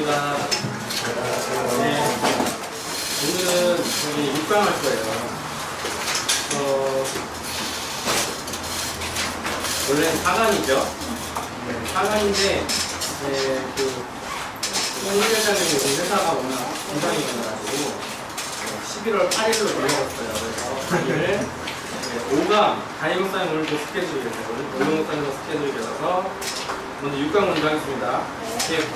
반갑습니다. 네, 오늘은 저기 6강 할 거예요. 원래 4강이죠. 4강인데, 홍 회장님이 우리 회사가 워낙 공장이 많아가지고 11월 8일로 넘어갔어요. 그래서 오늘 5강 다이목사님 오늘도 스케줄이 돼서 오영목사님도 스케줄이 돼서 먼저 6강 먼저 하겠습니다.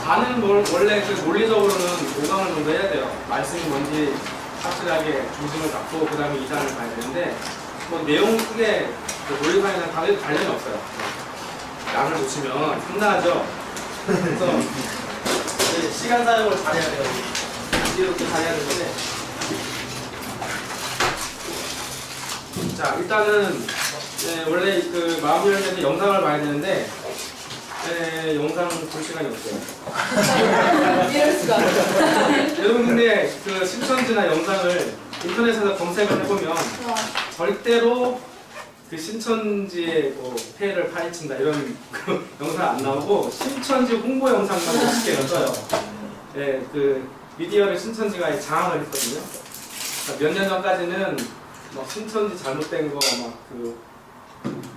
관은 원래 논리적으로는 5강을 먼저 해야 돼요. 말씀이 뭔지 확실하게 중심을 잡고 그 다음에 2장을 봐야 되는데 뭐 내용 크게 논리상이랑 관련이 없어요. 양을 놓치면 상당하죠. 그래서 시간 사용을 잘해야 돼요. 이렇게 잘해야 되는데 자 일단은 원래 그 마음을 할 때 영상을 봐야 되는데 영상 볼 시간이 없어요. 이럴 수가. 여러분 근데 그 신천지나 영상을 인터넷에서 검색을 해보면 절대로 그 신천지의 뭐 폐해를 파헤친다 이런 그 영상 안 나오고 신천지 홍보 영상만 멋있게 떠요. 그 미디어를 신천지가 장악을 했거든요. 몇 년 전까지는 막 신천지 잘못된 거 막 그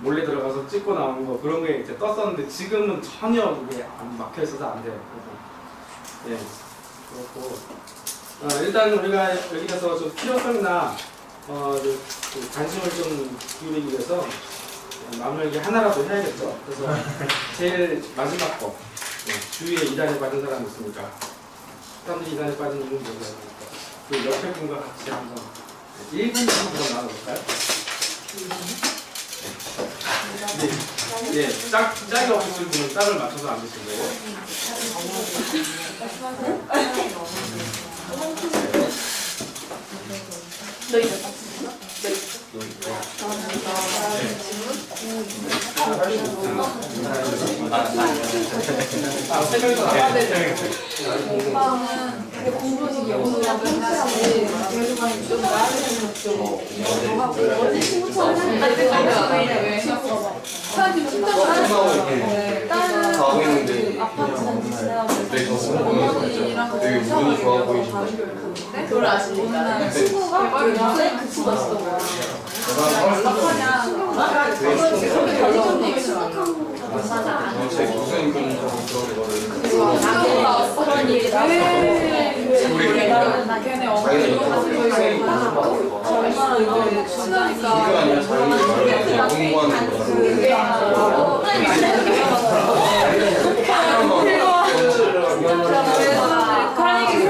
몰래 들어가서 찍고 나온 거 그런 게 이제 떴었는데 지금은 전혀 이게 안 막혀 있어서 안 돼요. 그래서 그렇고 일단 우리가 여기서 좀 필요성이나 그 관심을 좀 기울이기 위해서 마무리 하나라도 해야겠죠. 그래서 제일 마지막 거 주위에 이단에 빠진 사람이 있으니까 사람들이 이단에 빠진 이유는 뭐냐면 그 옆에 분과 같이 한번 1분 정도 나눠볼까요? 짝이 없으신 분은 짝을 맞춰서 앉으시고 너 있어? 세 명이서 오빠는 공부식 영상을 같이 계속 좀 나야 되는 좀 하고 친구처럼 왜 사실 친구처럼 다른 아파트 어머니랑 운이 좋아 보이시고 그걸 아시니까 친구가 요새 그 친구가 있었던 거야. 연락하냐? 그렇게 별로 생각한 거 제 교수님 그런 거를 그래서 자기가 그런 얘기 걔네 얼마나 이거 친하니까 이거 아니라 자기가 공부하는 거 그런 얘기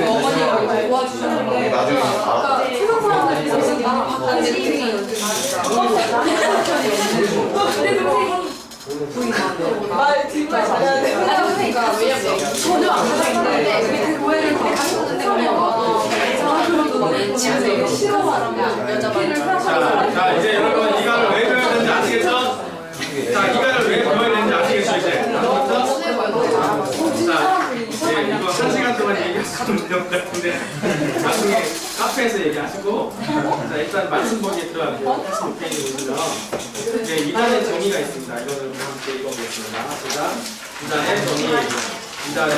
어머니가 도와주셨는데 나중에 아까 세상 사람들이 있으니까 바깥에 되게 말 뒷말 잘해야 돼. 그러니까 왜냐면 전혀 안 하는데 그 오해를 되게 하셨는데 그냥 집에서 이거 싫어하는 여자분을 자 이제 여러분 이강을 왜 배워야 되는지 아시겠죠? 자 이강을 왜 배워야 되는지 아시겠죠 이제? 자 이제 이거 1시간 동안 얘기하시면 될 것 같은데 나중에 카페에서 얘기하시고 자 일단 말씀 보기에 들어가면 86페이지 보시면 이제 2단의 정의가 있습니다. 이거를 함께 읽어보겠습니다. 자 2단의 정의 2단은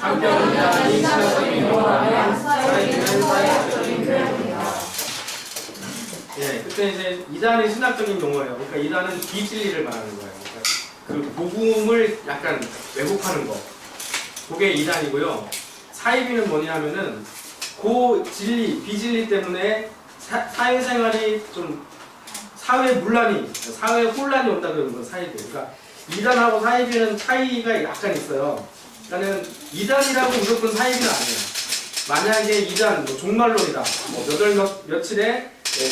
한편 이단이 신학적인 용어라면 사회는 사회적인 교양입니다. 그때 이제 이단은 신학적인 용어예요. 그러니까 이단은 비진리를 말하는 거예요. 그러니까 그 복음을 약간 왜곡하는 거. 그게 이단이고요. 사이비는 뭐냐면은 그 진리, 비진리 때문에 사회생활이 좀 사회 혼란이 온다 그러는 건 사이비. 그러니까 이단하고 사이비는 차이가 약간 있어요. 그러니까는 이단이라고 무조건 사이비는 아니에요. 만약에 이단, 뭐 종말론이다. 뭐 며칠에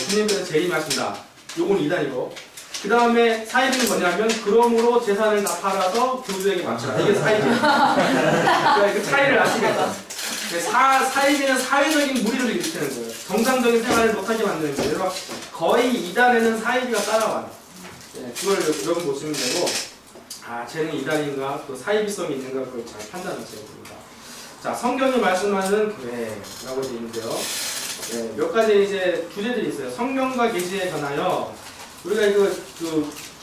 주님께서 재림하신다. 요건 이단이고. 그 다음에 사이비는 뭐냐면 그러므로 재산을 다 팔아서 교주에게 바치라. 이게 사이비예요. 그러니까 그 차이를 아시겠다. 사이비는 사회적인 무리를 일으키는 거예요. 정상적인 생활을 못하게 만드는 거예요. 그래서 거의 이단에는 사이비가 따라와요. 그걸 여러분 보시면 되고 쟤는 이단인가 또 사이비성이 있는가 그걸 잘 판단하셔야 됩니다. 자, 성경이 말씀하는 교회라고 되어 있는데요. 네, 몇 가지 이제 주제들이 있어요. 성경과 계시에 관하여 우리가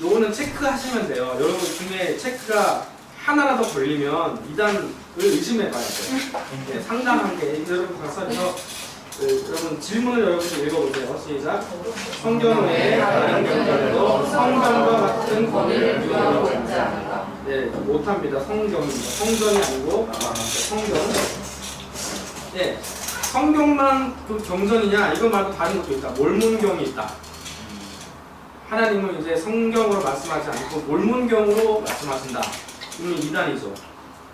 요거는 체크하시면 돼요. 여러분 중에 체크가 하나라도 걸리면 이단을 의심해 봐야 돼요. 네, 상당한 게 여러분 가서 여러분 질문을 여러분들 읽어보세요. 시작. 성경 외에 다른 경전에도 성경과 같은 권위를 부여하고 있지 않은가? 네, 못합니다. 성경입니다. 성전이 아니고 성경. 네, 성경만 그 경전이냐? 이거 말고 다른 것도 있다. 몰문경이 있다. 하나님은 이제 성경으로 말씀하지 않고 몰문경으로 말씀하신다. 이건 이단이죠.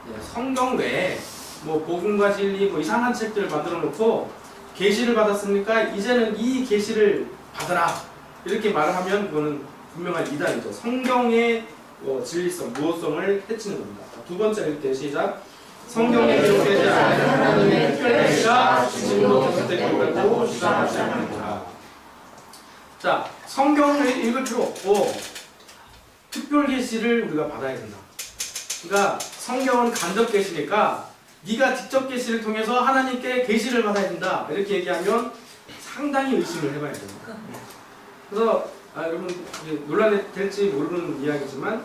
네, 성경 외에 뭐 복음과 진리 뭐 이상한 책들을 만들어 놓고 계시를 받았으니까 이제는 이 계시를 받아라 이렇게 말을 하면 그거는 분명한 이단이죠. 성경의 진리성, 무호성을 해치는 겁니다. 두 번째 읽을 시작. 성경에 기록되지 않은 하나님의 특별 계시가 진리로 선택되고 주장하지 않는다. 자, 성경을 읽을 필요 없고 특별 계시를 우리가 받아야 된다. 그러니까 성경은 간접 계시니까 네가 직접 계시를 통해서 하나님께 계시를 받아야 된다. 이렇게 얘기하면 상당히 의심을 해봐야 됩니다. 그래서 여러분 논란이 될지 모르는 이야기지만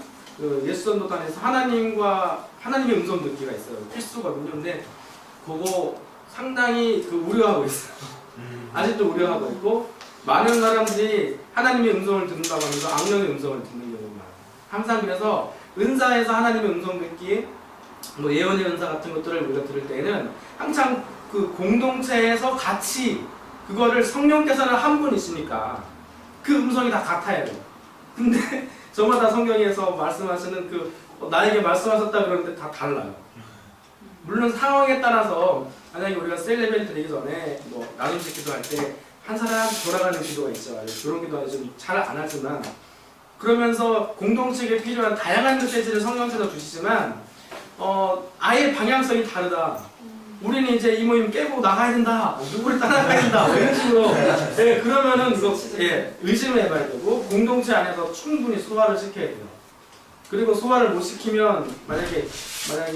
예수전도단에서 하나님의 음성 듣기가 있어요. 필수거든요. 근데 그거 상당히 우려하고 있어요. 아직도 우려하고 있고 많은 사람들이 하나님의 음성을 듣는다고 하면서 악령의 음성을 듣는 경우가 많아요. 항상 그래서 은사에서 하나님의 음성 듣기 뭐 예언의 은사 같은 것들을 우리가 들을 때에는 항상 그 공동체에서 같이 그거를 성령께서는 한 분이시니까 그 음성이 다 같아야 돼요. 근데 저마다 성경에서 말씀하시는 나에게 말씀하셨다 그러는데 다 달라요. 물론 상황에 따라서 만약에 우리가 셀레브레이트 되기 전에 뭐 나눔식 기도할 때 한 사람 돌아가는 기도가 있죠. 그런 기도는 좀 잘 안 하지만 그러면서 공동체에 필요한 다양한 메시지를 성령께서 주시지만 아예 방향성이 다르다. 우리는 이제 이 모임 깨고 나가야 된다. 누구를 따라가야 된다. 이런 식으로. 네, 그러면은 이거 의심을 해봐야 되고 공동체 안에서 충분히 소화를 시켜야 돼요. 그리고 소화를 못 시키면 만약에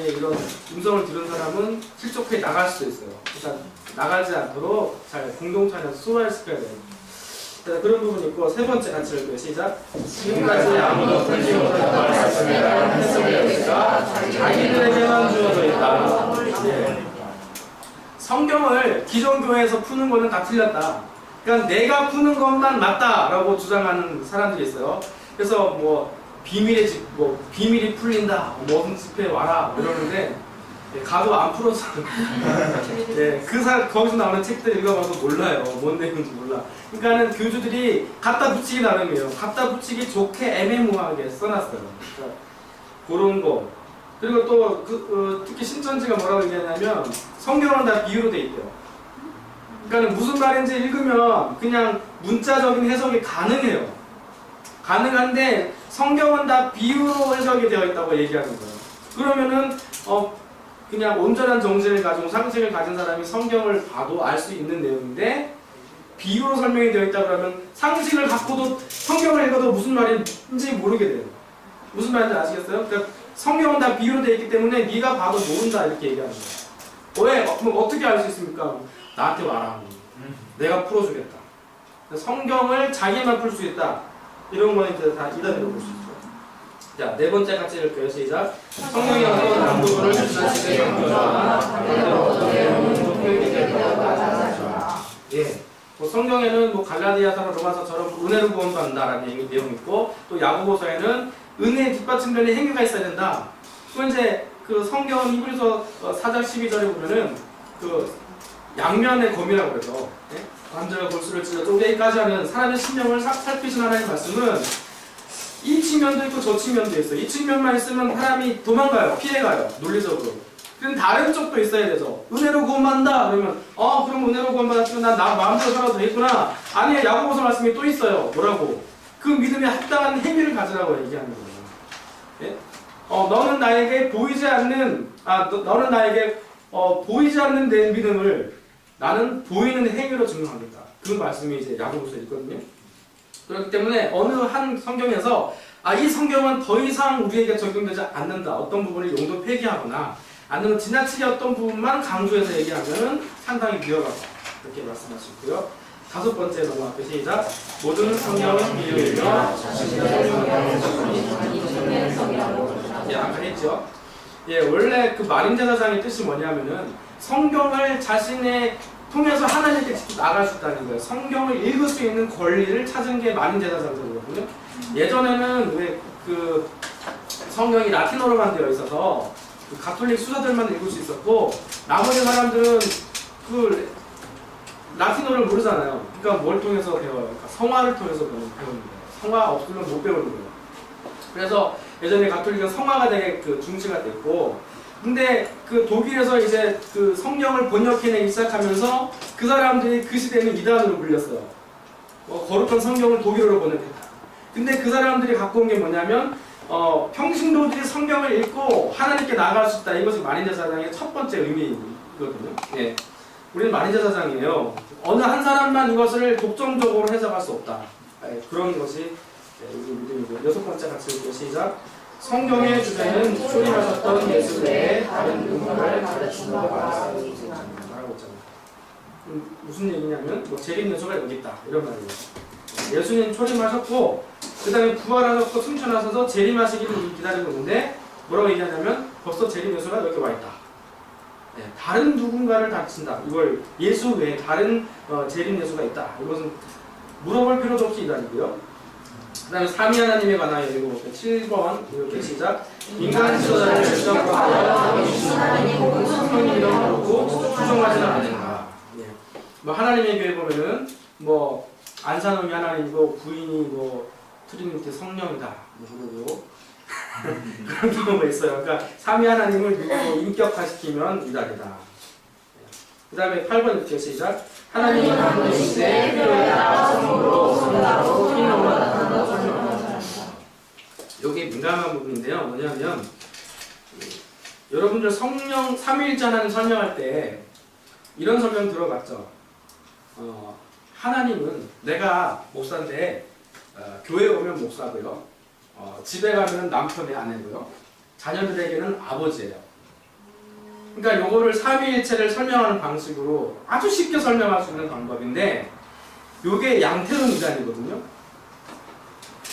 이런 음성을 들은 사람은 실족해 나갈 수도 있어요. 그러니까 나가지 않도록 잘 공동체 안에서 소화를 시켜야 돼요. 그런 부분이 있고 세 번째 같이 읽어요. 시작. 지금까지 아무도 풀지 못한 말씀이라 했으리가 자기들에게만 주어져 있다. 예. 성경을 기존 교회에서 푸는 거는 다 틀렸다. 그러니까 내가 푸는 것만 맞다라고 주장하는 사람들이 있어요. 그래서 뭐 비밀이 풀린다. 무슨 집회에 와라 이러는데 가도 안 풀어서 거기서 나오는 책들 읽어봐도 몰라요. 뭔 내용인지 몰라. 그러니까는 교주들이 갖다 붙이기 나름이에요. 갖다 붙이기 좋게 애매모호하게 써놨어요. 그러니까 그런 거. 그리고 또 특히 신천지가 뭐라고 얘기하냐면 성경은 다 비유로 돼 있대요. 그러니까 무슨 말인지 읽으면 그냥 문자적인 해석이 가능해요. 가능한데 성경은 다 비유로 해석이 되어 있다고 얘기하는 거예요. 그러면은 그냥 온전한 정신을 가지고 상식을 가진 사람이 성경을 봐도 알 수 있는 내용인데 비유로 설명이 되어 있다 그러면 상식을 갖고도 성경을 읽어도 무슨 말인지 모르게 돼요. 무슨 말인지 아시겠어요? 그러니까 성경은 다 비유로 되어 있기 때문에 네가 봐도 모른다 이렇게 얘기하는 거예요. 왜? 그럼 어떻게 알 수 있습니까? 나한테 와라. 내가 풀어주겠다. 성경을 자기만 풀 수 있다. 이런 거는 이제 다 이단으로 볼 수 있죠. 자, 네 번째 같이 읽을게요. 시작. 성령이 어떤 한 부분을 지나치게 강조하나 반대로 어떤 내용은 표현되고 맞아라. 예. 성경에는 뭐 갈라디아서나 로마서처럼 은혜로 구원받는다라는 내용이 있고 또 야고보서에는 은혜에 뒷받침되는 행위가 있어야 된다. 또 이제 성경은 히브리서 4장 12절에 보면은 양면의 검이라고 그러죠. 예? 남자가 골수를 찔러 쪼개기까지 하는 사람의 심령을 살피신 하나님의 말씀은 이 측면도 있고 저 측면도 있어요. 이 측면만 있으면 사람이 도망가요. 피해가요. 논리적으로. 그럼 다른 쪽도 있어야 되죠. 은혜로 구원받는다 그러면 그럼 은혜로 구원받았으면 난 마음대로 살아도 되겠구나. 아니 야고보서 말씀이 또 있어요. 뭐라고? 그 믿음에 합당한 행위를 가지라고 얘기하는 거예요. 예? 너는 나에게 보이지 않는 너는 나에게 보이지 않는 내 믿음을 나는 보이는 행위로 증명하겠다. 그 말씀이 이제 야고보서에 있거든요. 그렇기 때문에 어느 한 성경에서 이 성경은 더 이상 우리에게 적용되지 않는다. 어떤 부분을 용도 폐기하거나 아니면 지나치게 어떤 부분만 강조해서 얘기하면 상당히 위험하다. 이렇게 말씀하셨고요. 다섯 번째 넘어갈게요. 시작. 모든 성경은 비유이며 예, 아까 했죠. 예, 원래 그 마린제사장의 뜻이 뭐냐면은 성경을 자신의 통해서 하나님께 직접 나갈 수 있다는 거예요. 성경을 읽을 수 있는 권리를 찾은 게 마린제사장들이거든요. 예전에는 왜 그 성경이 라틴어로만 되어 있어서 그 가톨릭 수사들만 읽을 수 있었고 나머지 사람들은 그 라틴어를 모르잖아요. 그러니까 뭘 통해서 배워요? 그러니까 성화를 통해서 배우는 거예요. 성화 없으면 못 배우는 거예요. 그래서 예전에 가톨릭은 성화가 되게 그 중시가 됐고, 근데 그 독일에서 이제 그 성경을 번역해내기 시작하면서 그 사람들이 그 시대는 이단으로 불렸어요. 거룩한 성경을 독일어로 번역했다. 근데 그 사람들이 갖고 온 게 뭐냐면 평신도들이 성경을 읽고 하나님께 나아갈 수 있다. 이것이 마린제사장의 첫 번째 의미거든요. 예. 우리는 마린제사장이에요. 어느 한 사람만 이것을 독점적으로 해석할 수 없다. 예, 그런 것이 우리 믿음이고요. 여섯 번째 같이 읽고 시작. 성경의 주제는 초림하셨던 예수 외에 다른 누군가를 가르치는 것 말하고 있잖아요. 무슨 얘기냐면 뭐 재림예수가 여기 있다 이런 말이에요. 예수님 초림하셨고 그 다음에 부활하셨고 승천하셔서 재림하시기를 기다리고 있는데 뭐라고 얘기하냐면 벌써 재림예수가 여기 와 있다. 네, 다른 누군가를 가르친다. 이걸 예수 외에 다른 재림예수가 있다. 이것은 물어볼 필요도 없이 이다리고요. 그 다음에 삼위 하나님에 관하여 읽어볼게요. 7번 이렇게 시작. 인간 지도자를 결정하여 성령이라고 부르고 추종하지는 않는다. 예. 뭐 하나님의 교회 보면은 뭐 안산홍이 하나님이고 부인이 뭐 트리니티 성령이다. 뭐 그런 경우가 있어요. 그러니까 삼위 하나님을 인격화시키면 이달이다. 그 다음에 8번 이렇게 시작. 하나님이 만드시되 필요에 따라 성으로 성자로 인으로 나타나는 설명합니다. 이게 민감한 부분인데요. 뭐냐면 여러분들 성령 삼위일체 하나님 설명할 때 이런 설명 들어봤죠. 하나님은 내가 목사인데 교회 오면 목사고요. 집에 가면 남편의 아내고요. 자녀들에게는 아버지예요. 그러니까 요거를 삼위일체를 설명하는 방식으로 아주 쉽게 설명할 수 있는 방법인데 요게 양태론 이단이거든요.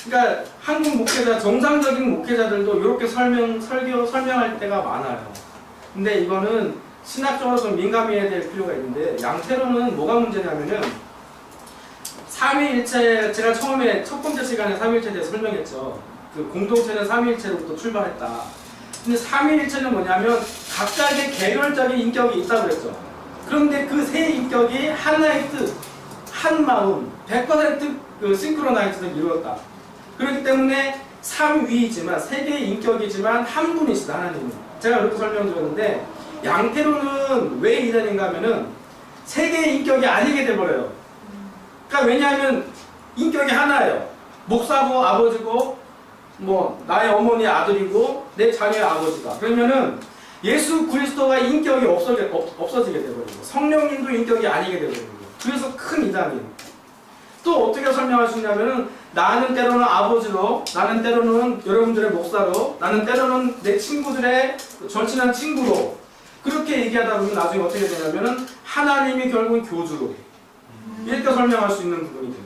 그러니까 한국 목회자, 정상적인 목회자들도 이렇게 설명할 때가 많아요. 근데 이거는 신학적으로 좀 민감해야 될 필요가 있는데 양태론은 뭐가 문제냐면은 삼위일체, 제가 처음에 첫 번째 시간에 삼위일체에 대해서 설명했죠. 그 공동체는 삼위일체로부터 출발했다. 근데 삼위일체는 뭐냐면 각각의 개별적인 인격이 있다고 그랬죠. 그런데 그 세 인격이 하나의 뜻, 한 마음, 100% 그 싱크로나이즈를 이루었다. 그렇기 때문에 삼위이지만 세 개의 인격이지만 한 분이시다, 하나님은. 제가 그렇게 설명드렸는데 양태로는 왜 이단인가 하면은 세 개의 인격이 아니게 돼버려요. 그러니까 왜냐하면 인격이 하나예요. 목사고 아버지고 뭐 나의 어머니의 아들이고 내 자녀의 아버지다. 그러면은 예수 그리스도가 인격이 없어지게 되버리고 성령님도 인격이 아니게 되버리고 그래서 큰 이단이에요. 또 어떻게 설명할 수 있냐면은 나는 때로는 아버지로, 나는 때로는 여러분들의 목사로, 나는 때로는 내 친구들의 절친한 친구로 그렇게 얘기하다 보면 나중에 어떻게 되냐면은 하나님이 결국은 교주로 이렇게 설명할 수 있는 부분이 돼요.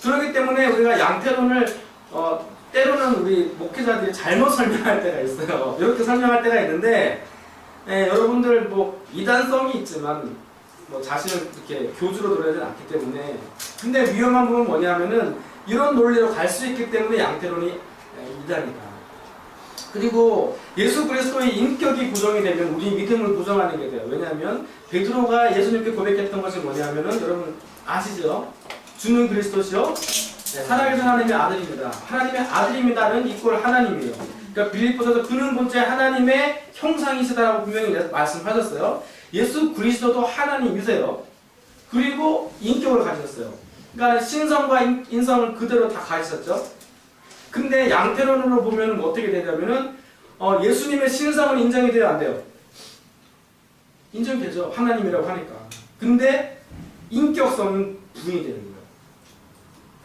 그렇기 때문에 우리가 양태론을 때로는 우리 목회자들이 잘못 설명할 때가 있어요. 이렇게 설명할 때가 있는데 여러분들 뭐 이단성이 있지만 뭐 자신을 이렇게 교주로 들어야지 않기 때문에 근데 위험한 부분은 뭐냐면은 이런 논리로 갈 수 있기 때문에 양태론이 이단이다. 그리고 예수 그리스도의 인격이 부정이 되면 우리 믿음을 부정하는 게 돼요. 왜냐하면 베드로가 예수님께 고백했던 것이 뭐냐면은 여러분 아시죠? 주는 그리스도시요 살아계신 하나님의 아들입니다. 하나님의 아들입니다는 이꼴 하나님이에요. 그러니까 빌립보서도 그는 본체 하나님의 형상이시다라고 분명히 말씀하셨어요. 예수 그리스도도 하나님이세요. 그리고 인격을 가지셨어요. 그러니까 신성과 인성을 그대로 다 가지셨죠. 근데 양태론으로 보면 어떻게 되냐면은 예수님의 신성은 인정이 돼요, 안 돼요? 인정되죠. 하나님이라고 하니까. 근데 인격성은 부인이 되는 거예요.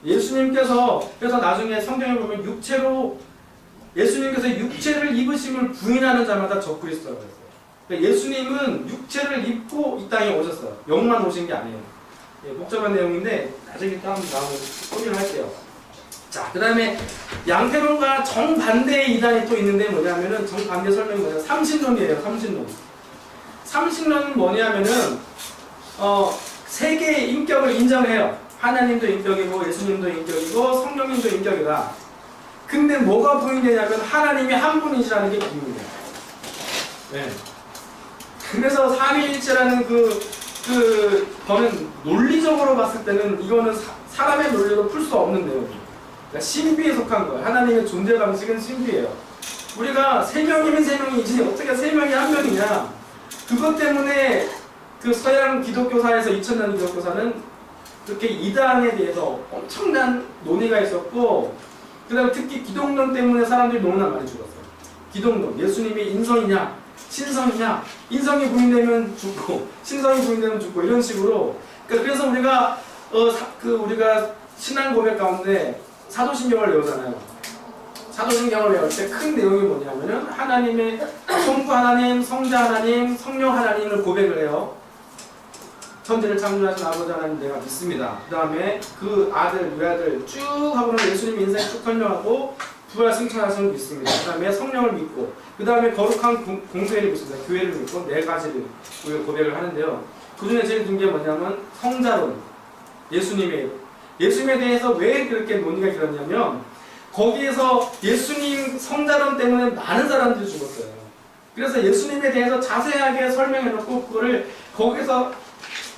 예수님께서 그래서 나중에 성경에 보면 육체로 예수님께서 육체를 입으심을 부인하는 자마다 적그리스도라고 했어요. 그러니까 예수님은 육체를 입고 이 땅에 오셨어요. 영만 오신 게 아니에요. 예, 복잡한 내용인데 나중에 또 한번 나오면 소개를 할게요. 자, 그 다음에 양태론과 정반대의 이단이 또 있는데 뭐냐면은 정반대 설명이 뭐냐면 삼신론이에요. 삼신론. 삼신론은 뭐냐면은 세 개의 인격을 인정해요. 하나님도 인격이고 예수님도 인격이고 성령님도 인격이다. 근데 뭐가 부인되냐면 하나님이 한 분이시라는 게 부인돼요. 네. 그래서 삼위일체라는 저는 논리적으로 봤을 때는 이거는 사람의 논리로 풀 수 없는 내용이에요. 그러니까 신비에 속한 거예요. 하나님의 존재 방식은 신비예요. 우리가 세 명이면 세 명이지 어떻게 세 명이 한 명이냐. 그것 때문에 그 서양 기독교사에서 2000년 기독교사는 그렇게 이단에 대해서 엄청난 논의가 있었고, 그 다음에 특히 기독론 때문에 사람들이 너무나 많이 죽었어요. 기독론, 예수님이 인성이냐 신성이냐, 인성이 부인되면 죽고 신성이 부인되면 죽고 이런 식으로. 그래서 우리가 우리가 신앙 고백 가운데 사도신경을 외우잖아요. 사도신경을 외울 때 큰 내용이 뭐냐면은 하나님의 성부 하나님, 성자 하나님, 성령 하나님을 고백을 해요. 천지를 창조하신 아버지 하나님 내가 믿습니다. 그 다음에 그 아들, 외아들 쭉 하고는 예수님 인생 쭉 설명하고 부활 승천하심을 믿습니다. 그 다음에 성령을 믿고, 그 다음에 거룩한 공교회를 믿습니다. 교회를 믿고 네 가지를 우리가 고백을 하는데요. 그 중에 제일 긴 게 뭐냐면 성자론, 예수님에 대해서 왜 그렇게 논의가 길었냐면 거기에서 예수님 성자론 때문에 많은 사람들이 죽었어요. 그래서 예수님에 대해서 자세하게 설명해놓고 그거를 거기서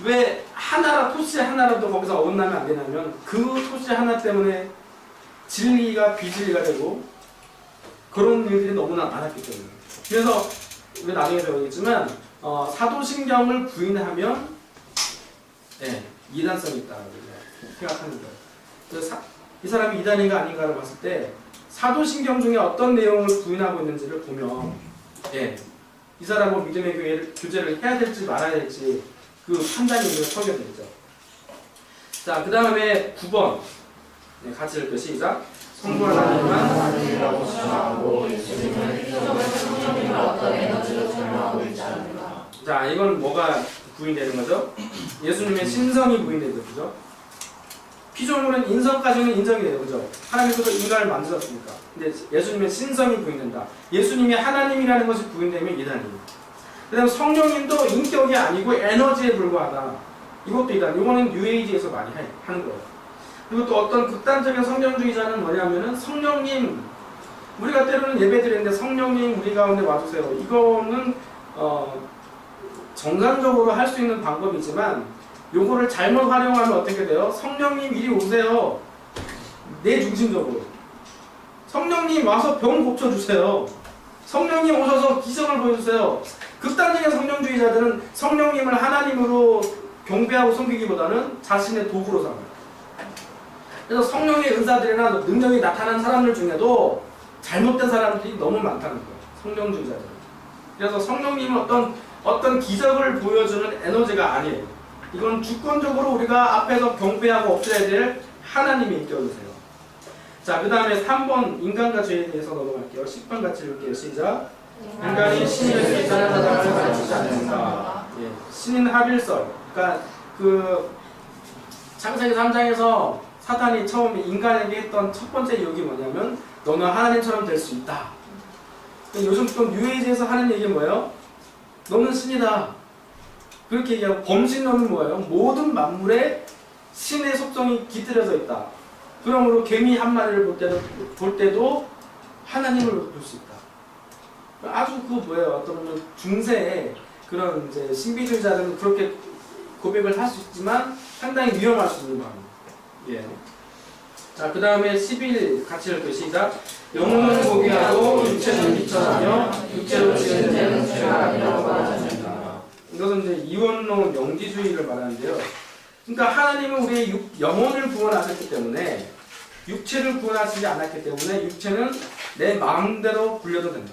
왜 하나라 토시 하나라도 거기서 어긋나면 안 되냐면 그 토시 하나 때문에 진리가 비진리가 되고 그런 일들이 너무나 많았기 때문에. 그래서 우리 나중에 배우겠지만 사도신경을 부인하면 이단성이 있다 생각하는 거예요. 그래서 이 사람이 이단인가 아닌가를 봤을 때 사도신경 중에 어떤 내용을 부인하고 있는지를 보면 이 사람은 믿음의 교제를 해야 될지 말아야 될지 그 판단이 우리가 서게 되죠. 자, 그 다음에 9번 같이 읽을게요. 시작. 성부 하나님만 자, 이건 뭐가 부인되는 거죠? 예수님의 신성이 부인되죠. 그죠? 피조물은 인성까지는 인정이 돼요. 그죠? 하나님께서 인간을 만드셨으니까. 근데 예수님의 신성이 부인된다. 예수님이 하나님이라는 것이 부인되면 이단이에요. 그 다음에 성령님도 인격이 아니고 에너지에 불과하다. 이것도 이단. 이거는 뉴에이지에서 많이 하는 거예요. 그리고 또 어떤 극단적인 성경주의자는 뭐냐면은 성령님, 우리가 때로는 예배 드리는데 성령님 우리 가운데 와주세요. 이거는 정상적으로 할 수 있는 방법이지만 요거를 잘못 활용하면 어떻게 돼요? 성령님 이리 오세요. 내 중심적으로. 성령님 와서 병 고쳐주세요. 성령님 오셔서 기적을 보여주세요. 극단적인 성령주의자들은 성령님을 하나님으로 경배하고 섬기기보다는 자신의 도구로 삼아요. 그래서 성령의 은사들이나 능력이 나타난 사람들 중에도 잘못된 사람들이 너무 많다는 거예요. 성령주의자들은. 그래서 성령님은 어떤 기적을 보여주는 에너지가 아니에요. 이건 주권적으로 우리가 앞에서 경배하고 엎드려야 될 하나님의 인격이세요. 자, 그 다음에 3번 인간과 죄에 대해서 넘어갈게요. 10번 같이 읽을게요. 시작. 인간이 신의 기사를 사장을 가르치지 않는다. 신인 합일설. 그러니까 창세기 3장에서 사탄이 처음에 인간에게 했던 첫 번째 유혹이 뭐냐면 너는 하나님처럼 될 수 있다. 요즘 또 뉴에이지에서 하는 얘기는 뭐예요? 너는 신이다. 그렇게 얘기하고, 범신론은 뭐예요? 모든 만물에 신의 속성이 깃들여져 있다. 그러므로 개미 한 마리를 볼 때도 하나님을 볼 수 있다. 아주 어떤 보면 중세의 그런 이제 신비주의자들은 그렇게 고백을 할 수 있지만 상당히 위험할 수 있는 마음. 자, 그 다음에 11 같이 읽고 시작. 영혼은 고귀하고 육체는 비천하며 육체로 지은 죄는 죄가 아니라고 말하십니다. 이것은 이제 이원론 영지주의를 말하는데요. 그러니까 하나님은 우리의 영혼을 구원하셨기 때문에 육체를 구원하시지 않았기 때문에 육체는 내 마음대로 굴려도 된다.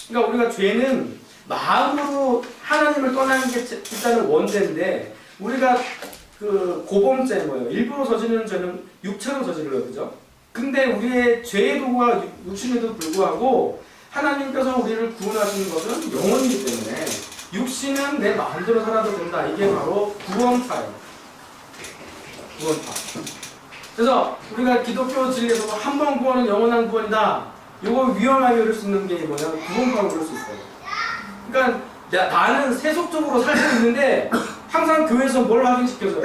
그러니까 우리가 죄는 마음으로 하나님을 떠나는 게 일단은 원죄인데 우리가 고범죄 일부러 저지르는 죄는 육체로 저지르려 그죠? 근데 우리의 죄의 도구가 육신에도 불구하고 하나님께서 우리를 구원하시는 것은 영원이기 때문에 육신은 내 마음대로 살아도 된다. 이게 바로 구원파예요. 구원파. 그래서 우리가 기독교 진리에서 한 번 구원은 영원한 구원이다. 이거 위험하게 그럴 수 있는 게 뭐냐? 구원파로 그럴 수 있어요. 그러니까 나는 세속적으로 살 수 있는데 항상 교회에서 뭘 확인시켜줘요?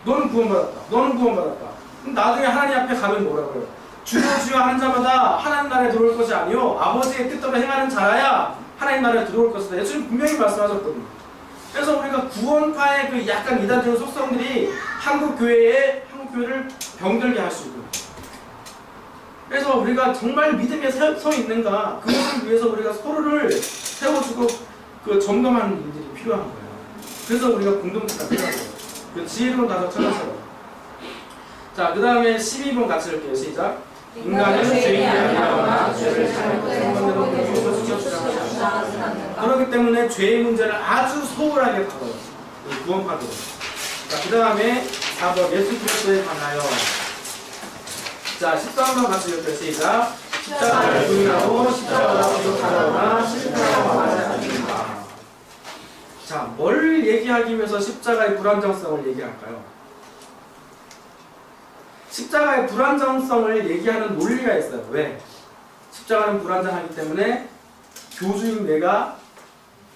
너는 구원받았다. 너는 구원받았다. 그럼 나중에 하나님 앞에 가면 뭐라고요? 주여 주여 하는 자마다 하나님 나라에 들어올 것이 아니요 아버지의 뜻대로 행하는 자라야 하나님 나라에 들어올 것이다. 예수님 분명히 말씀하셨거든요. 그래서 우리가 구원파의 그 약간 이단적인 속성들이 한국 교회를 병들게 할 수 있고, 그래서 우리가 정말 믿음에 서 있는가 그것을 위해서 우리가 서로를 세워주고 그 점검하는 일들이 필요한 거예요. 그래서 우리가 공동체가 필요한 거예요. 그 지혜로운 다섯 찾아서요. 자, 그 다음에 12번 같이 읽게요. 시작. 인간은 죄인이 아니하거나 죄를 잘못된 것으로 그렇기 때문에 죄의 문제를 아주 소홀하게 다뤄요. 구원파도. 자, 그 다음에 4번 예수 그리스도에 관하여. 자, 13번 같이 읽게요. 시작. 십자가를 부인하고 십자가가 부족하거나 실패하고 말하지 않는다. 자, 뭘 얘기하기 위해서 십자가의 불안정성을 얘기할까요? 십자가의 불안정성을 얘기하는 논리가 있어요. 왜? 십자가는 불안정하기 때문에 교주인 내가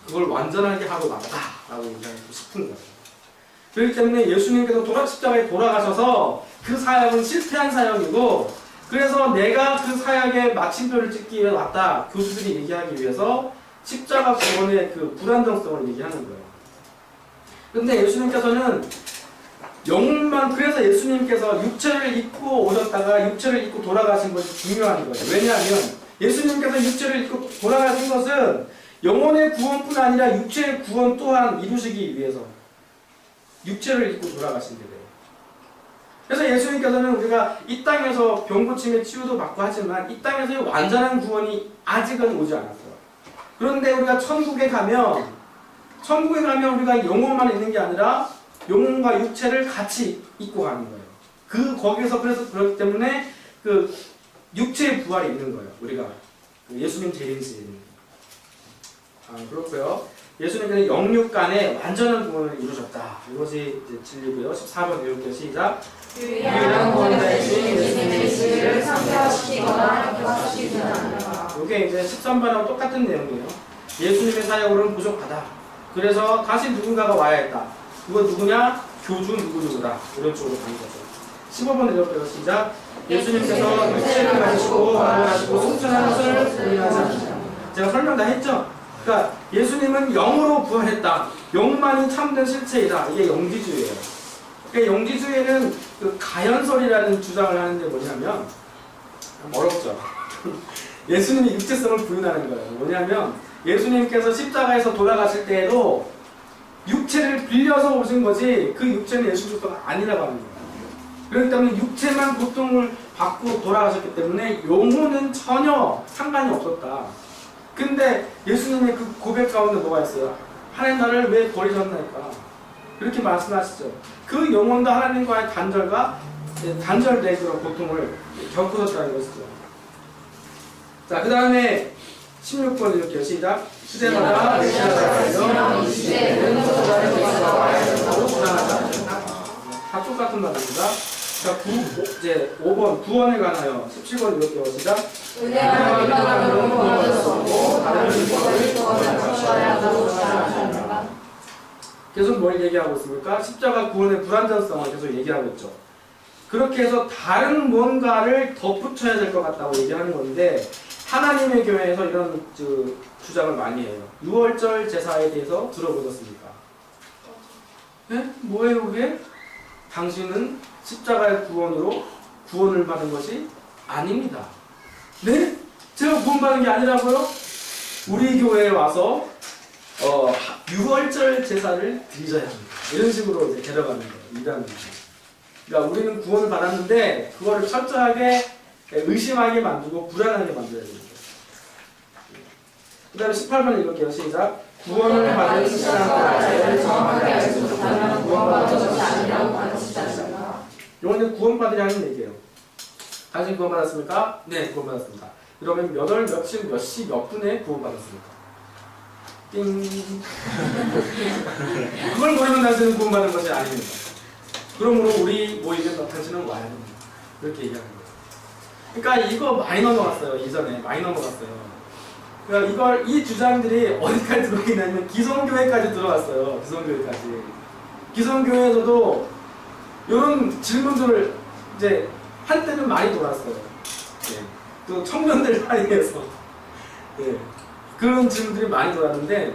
그걸 완전하게 하고 나가라고 얘기하고 싶은 거예요. 그렇기 때문에 예수님께서 십자가에 돌아가셔서 그 사역은 실패한 사역이고, 그래서 내가 그 사역의 마침표를 찍기 위해 왔다. 교수들이 얘기하기 위해서 십자가 구원의 그 불안정성을 얘기하는 거예요. 근데 예수님께서는 영혼만, 그래서 예수님께서 육체를 입고 오셨다가 육체를 입고 돌아가신 것이 중요한 거예요. 왜냐하면 예수님께서 육체를 입고 돌아가신 것은 영혼의 구원뿐 아니라 육체의 구원 또한 이루시기 위해서 육체를 입고 돌아가신 거예요. 그래서 예수님께서는 우리가 이 땅에서 병고침에 치유도 받고 하지만 이 땅에서의 완전한 구원이 아직은 오지 않았어요. 그런데 우리가 천국에 가면 우리가 영혼만 있는 게 아니라 영혼과 육체를 같이 입고 가는 거예요. 거기서 그래서 그렇기 때문에 그 육체의 부활이 있는 거예요. 우리가 예수님 재림시. 그렇고요. 예수님께서 영육 간에 완전한 구원을 이루셨다. 이것이 이제 진리고요. 14번 배울게요. 시작. 유일한 구원자이신 예수님의 진리를 상대화시키거나 격화시키지 않는다. 이게 이제 13번하고 똑같은 내용이에요. 예수님의 사역으로는 부족하다. 그래서 다시 누군가가 와야 했다. 그건 누구냐? 교주 누구누구다. 이런 쪽으로 가는 거죠. 15번 내려볼게요. 시작. 예수님께서 육체를 가지시고 구원하시고 승천한 것을 부인하지 않으시다. 제가 설명 다 했죠? 그러니까 예수님은 영으로 부활했다. 영만이 참된 실체이다. 이게 영지주의예요. 그러니까 영지주의는 그 가연설이라는 주장을 하는데 뭐냐면 어렵죠. 예수님이 육체성을 부인하는 거예요. 뭐냐면 예수님께서 십자가에서 돌아가실 때에도 육체를 빌려서 오신 거지 그 육체는 예수 그리스도가 아니라고 하는 거예요. 그렇기 때문에 육체만 고통을 받고 돌아가셨기 때문에 영혼은 전혀 상관이 없었다. 근데 예수님의 그 고백 가운데 뭐가 있어요? 하나님 나를 왜 버리셨나니까 그렇게 말씀하시죠. 그 영혼도 하나님과의 단절된 그런 고통을 겪으셨다는 것이죠. 자, 그 다음에 16번 이렇게요. 시작. 시대마다 메시아가 이 시대에는 다 똑같은 말입니다. 자, 이제 5번 구원에 관하여 17번 이렇게요. 시작. 은혜와 일반으로 구원을 쏟고 다른 것을 구원하셔야 하고. 계속 뭘 얘기하고 있습니까? 십자가 구원의 불완전성을 계속 얘기하고 있죠. 그렇게 해서 다른 뭔가를 덧붙여야 될 것 같다고 얘기하는 건데 하나님의 교회에서 이런 주장을 많이 해요. 6월절 제사에 대해서 들어보셨습니까? 네? 뭐예요 그게? 당신은 십자가의 구원으로 구원을 받은 것이 아닙니다. 네? 제가 구원받은 게 아니라고요? 우리 교회에 와서 6월절 제사를 드리셔야 합니다. 이런 식으로 이제 데려가는 거예요. 이단은. 그러니까 우리는 구원을 받았는데 그거를 철저하게 의심하게 만들고 불안하게 만들어야 됩니다. 그 다음에 18번 읽을게요. 시작. 구원을 받은 신앙과 자유를 정확하게 알지 못하면 구원받은 것이 아니라고 가르치지 않는다. 이거는 구원받으려 하는 얘기예요. 당신 구원받았습니까? 네, 구원받았습니다. 그러면 몇 월, 며칠, 몇 시, 몇 분에 구원받았습니까? 띵. 그걸 모르면 당신은 구원받은 것이 아닙니다. 그러므로 우리 모임에 당신은 와야 됩니다. 그렇게 얘기하는 거예요. 그러니까 이거 많이 넘어갔어요. 이전에 많이 넘어갔어요. 그러니까 이 주장들이 어디까지 들어있냐면 기성교회까지 들어왔어요. 기성교회까지. 기성교회에서도 이런 질문들을 이제 한때는 많이 돌았어요. 예. 또 청년들 사이에서 예. 그런 질문들이 많이 돌았는데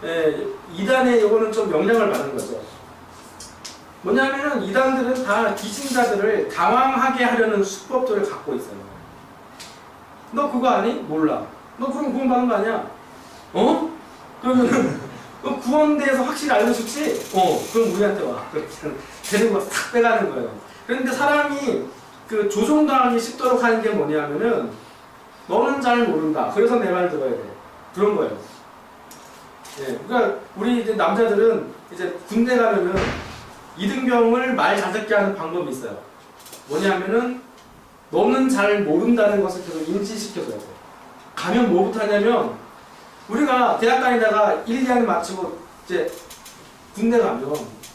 예. 이단의 이거는 좀 영향을 받은 거죠. 뭐냐면은 이단들은 다 기신자들을 당황하게 하려는 수법들을 갖고 있어요. 너 그거 아니? 몰라. 너 그럼 구원받은 거 아니야? 어? 그러면은 너 구원대에서 확실히 알려줬지? 그럼 우리한테 와. 그렇게 데리고 싹 빼가는 거예요. 그런데 사람이 그 조종당하기 쉽도록 하는 게 뭐냐면은 너는 잘 모른다. 그래서 내 말 들어야 돼. 그런 거예요. 예, 그러니까 우리 이제 남자들은 이제 군대 가면은 이등병을 말 잘 듣게 하는 방법이 있어요. 뭐냐면은 너는 잘 모른다는 것을 계속 인지시켜줘야 돼. 가면 뭐부터 하냐면 우리가 대학 다니다가 1, 2학년 마치고 이제 군대 가면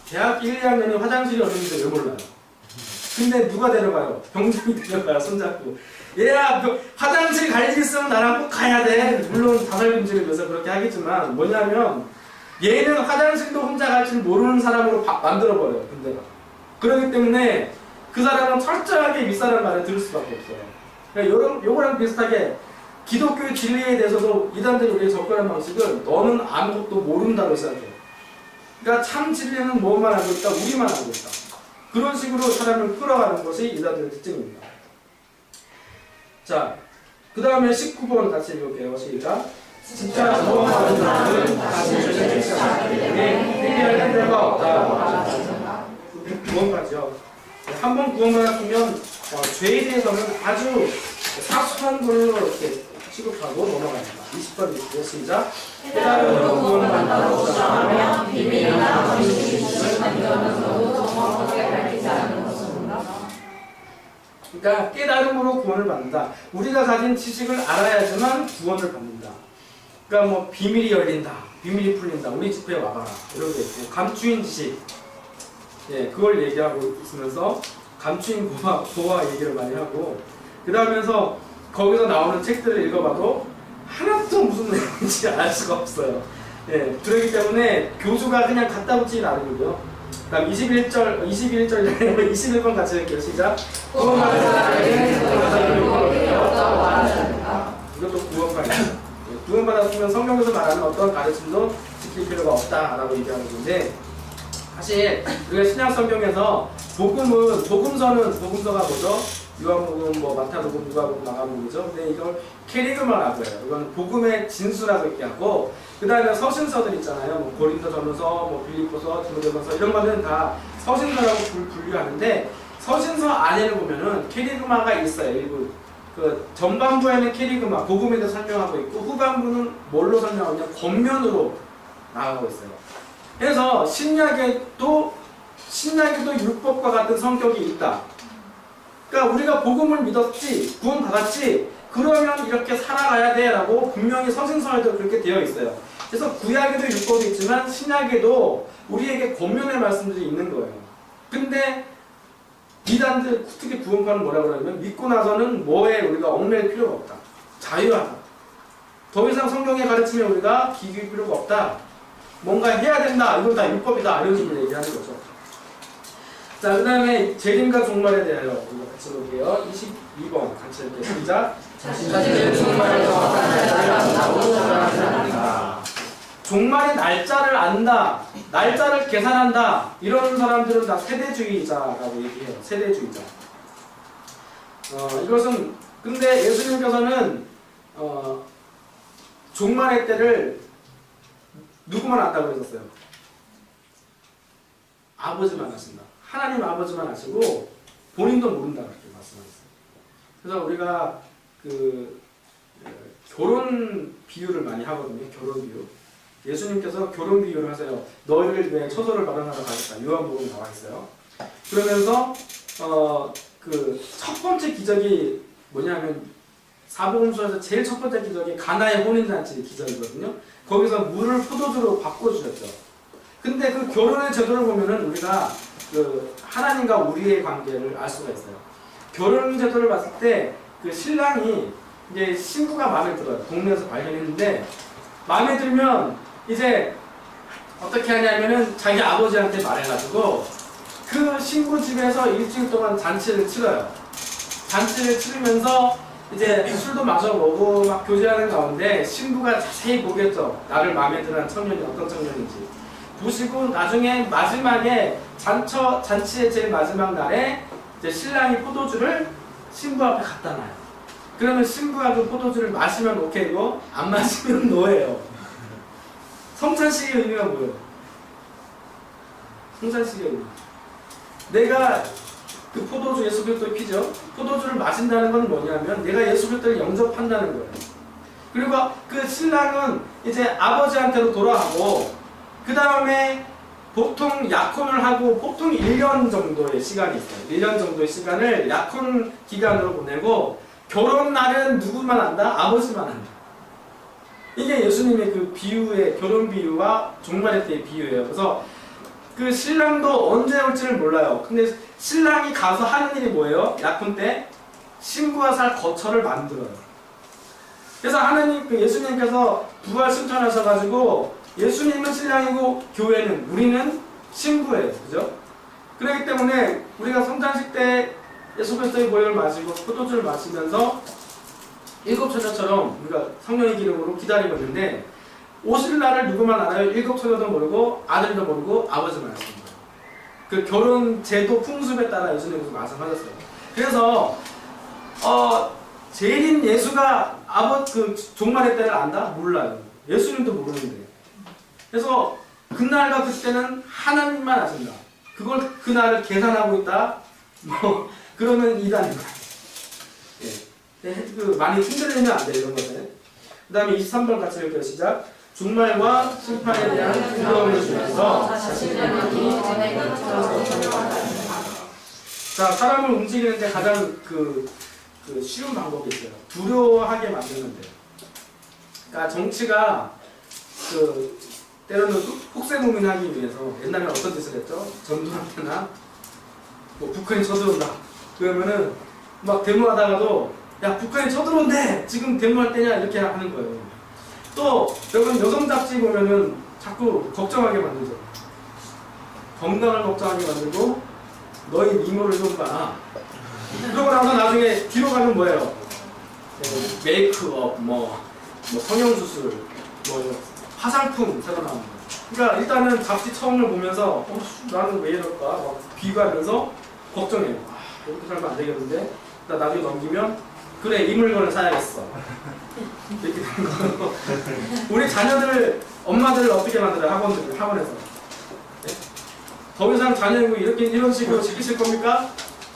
대학 1, 2학년이 화장실이 없는데 왜 몰라요? 근데 누가 데려가요? 병장이 데려가요. 손잡고. 얘야 화장실 갈 일 있으면 나랑 꼭 가야 돼. 물론 다살금지를 위해서 그렇게 하겠지만 뭐냐면 얘는 화장실도 혼자 갈 줄 모르는 사람으로 만들어버려요. 군대가. 그렇기 때문에 그 사람은 철저하게 윗사람 말을 들을 수밖에 없어요. 그러니까 요거랑 비슷하게 기독교의 진리에 대해서도 이단들이 우리에게 접근하는 방식은 너는 아무것도 모른다고 시작해요. 그러니까 참 진리는 뭐만 알고 있다? 우리만 알고 있다. 그런 식으로 사람을 끌어가는 것이 이단들의 특징입니다. 자, 그 다음에 19번 같이 읽을게요. 시작. 진짜 구원받은 자는 다시 죄를 짓지 회개할 필요가 없다. 구원까지요. 한번 구원받았으면 죄에 대해서는 아주 사소한 걸로 이렇게 취급하고 넘어갑니다. 20번 읽고 시작. 깨달음으로 구원받는다고 주장하며 비밀이나 거짓이 있음을 단정하면서도 정확하게 밝히지 않는 것입니다. 그러니까 깨달음으로 구원을 받는다. 우리가 가진 지식을 알아야지만 구원을 받는다. 그러니까 뭐 비밀이 열린다, 비밀이 풀린다, 우리 집회에 와봐라 이런 게 있고 감추인 지식, 예, 그걸 얘기하고 있으면서 감추인 고와 얘기를 많이 하고 그 다음에서 거기서 나오는 책들을 읽어봐도 하나도 무슨 내용인지 알 수가 없어요. 예, 그렇기 때문에 교주가 그냥 갖다 붙이기 나름이고요. 그다음 21절 21번 같이 읽게요. 시작. 구원받은 자에게 이것도 구원받았다. 구원받았으면 성경에서 말하는 어떤 가르침도 지킬 필요가 없다라고 얘기하는 건데 사실 우리가 신약 성경에서 복음서가 뭐죠? 요한복음, 마태복음, 누가복음, 마가복음이죠. 근데 이걸 캐리그마라고 해요. 이건 복음의 진수라고 얘기하고 그 다음에 서신서들 있잖아요. 고린도전서, 빌립보서, 디모데전서 이런 거는 다 서신서라고 분류하는데 서신서 안에는 보면은 캐리그마가 있어요. 일부 그 전반부에는 캐리그마, 복음에 대해서 설명하고 있고 후반부는 뭘로 설명하냐? 겉면으로 나가고 있어요. 그래서 신약에도 율법과 같은 성격이 있다. 그러니까 우리가 복음을 믿었지, 구원 받았지, 그러면 이렇게 살아가야 돼 라고 분명히 서신서에도 그렇게 되어 있어요. 그래서 구약에도 율법이 있지만 신약에도 우리에게 권면의 말씀들이 있는 거예요. 근데 이단들 특히 구원파는 뭐라고 하냐면 믿고 나서는 뭐에 우리가 얽매일 필요가 없다. 자유하다. 더 이상 성경의 가르침에 우리가 기길 필요가 없다. 뭔가 해야 된다. 이건 다 율법이다. 이런 식으로 얘기하는 거죠. 자, 그 다음에 재림과 종말에 대하여 우리가 같이 볼게요. 22번 같이 이렇게 시작. 종말의 날짜를 안다. 날짜를 계산한다. 이런 사람들은 다 세대주의자라고 얘기해요. 세대주의자. 이것은 근데 예수님께서는 종말의 때를 누구만 안다고 그러셨어요? 아버지만 아신다. 하나님 아버지만 아시고 본인도 모른다 그렇게 말씀하셨어요. 그래서 우리가 그 결혼 비유를 많이 하거든요. 결혼 비유. 예수님께서 결혼 비유를 하세요. 너희를 위해 처소를 마련하러 가겠다. 요한복음 나와 있어요. 그러면서 그 첫 번째 기적이 뭐냐면 사복음서에서 제일 첫 번째 기적이 가나의 혼인잔치 기적이거든요. 거기서 물을 포도주로 바꿔주셨죠. 근데 그 결혼의 제도를 보면은 우리가 그 하나님과 우리의 관계를 알 수가 있어요. 결혼 제도를 봤을 때 그 신랑이 이제 신부가 마음에 들어요. 동네에서 발견했는데 마음에 들면 이제 어떻게 하냐면은 자기 아버지한테 말해가지고 그 신부 집에서 일주일 동안 잔치를 치러요. 잔치를 치르면서 이제 술도 마셔보고 막 교제하는 가운데 신부가 자세히 보겠죠. 나를 마음에 드는 청년이 어떤 청년인지 보시고 나중에 마지막에 잔치의 제일 마지막 날에 이제 신랑이 포도주를 신부 앞에 갖다 놔요. 그러면 신부가 그 포도주를 마시면 오케이고 안 마시면 노예요. 성찬식의 의미가 뭐예요? 성찬식의 의미. 내가 그 포도주 예수 그리스도의 피죠. 포도주를 마신다는 건 뭐냐면 내가 예수 그리스도를 영접한다는 거예요. 그리고 그 신랑은 이제 아버지한테로 돌아가고 그 다음에 보통 약혼을 하고 보통 1년 정도의 시간이 있어요. 1년 정도의 시간을 약혼 기간으로 보내고 결혼 날은 누구만 한다? 아버지만 한다. 이게 예수님의 그 비유의 결혼 비유와 종말의 때의 비유예요. 그래서 그 신랑도 언제 올지를 몰라요. 근데 신랑이 가서 하는 일이 뭐예요? 약혼 때 신부가 살 거처를 만들어요. 그래서 하나님, 그 예수님께서 부활 승천하셔가지고 예수님은 신랑이고 교회는 우리는 신부예요. 그죠? 그렇기 때문에 우리가 성찬식 때 예수 그리스도의 보혈을 마시고 포도주를 마시면서 일곱 처녀처럼 우리가 성령의 기름으로 기다리고 있는데 오실 날을 누구만 알아요? 일곱 처녀도 모르고 아들도 모르고 아버지만 아십니다. 그 결혼 제도 풍습에 따라 예수님께서 말씀하셨어요. 그래서 제일인 예수가 그 종말의 때를 안다? 몰라요. 예수님도 모르는데. 그래서 그날과 그때는 하나님만 아신다. 그걸 그날을 계산하고 있다. 뭐 그러면 이단인 거예요. 예. 그 많이 흔들리면 안 돼요, 이런 것들. 그 다음에 23번 같이 읽을게요. 시작. 종말과 심판에 대한 두려움을 주면서 자, 사람을 움직이는데 가장 그 쉬운 방법이 있어요. 두려워하게 만드는 데요. 그러니까 정치가 때로는 혹세무민하기 위해서 옛날에 어떤 짓을 했죠? 전두환이나 뭐 북한이 쳐들어온다. 그러면은 막 데모하다가도 야 북한이 쳐들어온대! 지금 데모할 때냐? 이렇게 하는 거예요. 또 여러분 여성 잡지 보면은 자꾸 걱정하게 만들죠. 건강을 걱정하게 만들고 너희 미모를 좀 봐. 그러고 나서 나중에 뒤로 가면 뭐예요? 메이크업, 뭐 성형수술, 뭐 화장품 새로 나오는 거. 그러니까 일단은 잡지 처음을 보면서 나는 왜 이럴까? 막 비교하면서 걱정해요. 이렇게 살면 안 되겠는데? 나 나중에 넘기면 그래 이 물건을 사야겠어. 이렇게 되는 거예요. 우리 자녀들, 엄마들을 어떻게 만들어요? 학원에서. 네? 더 이상 자녀이고 이런 식으로 시키실 겁니까?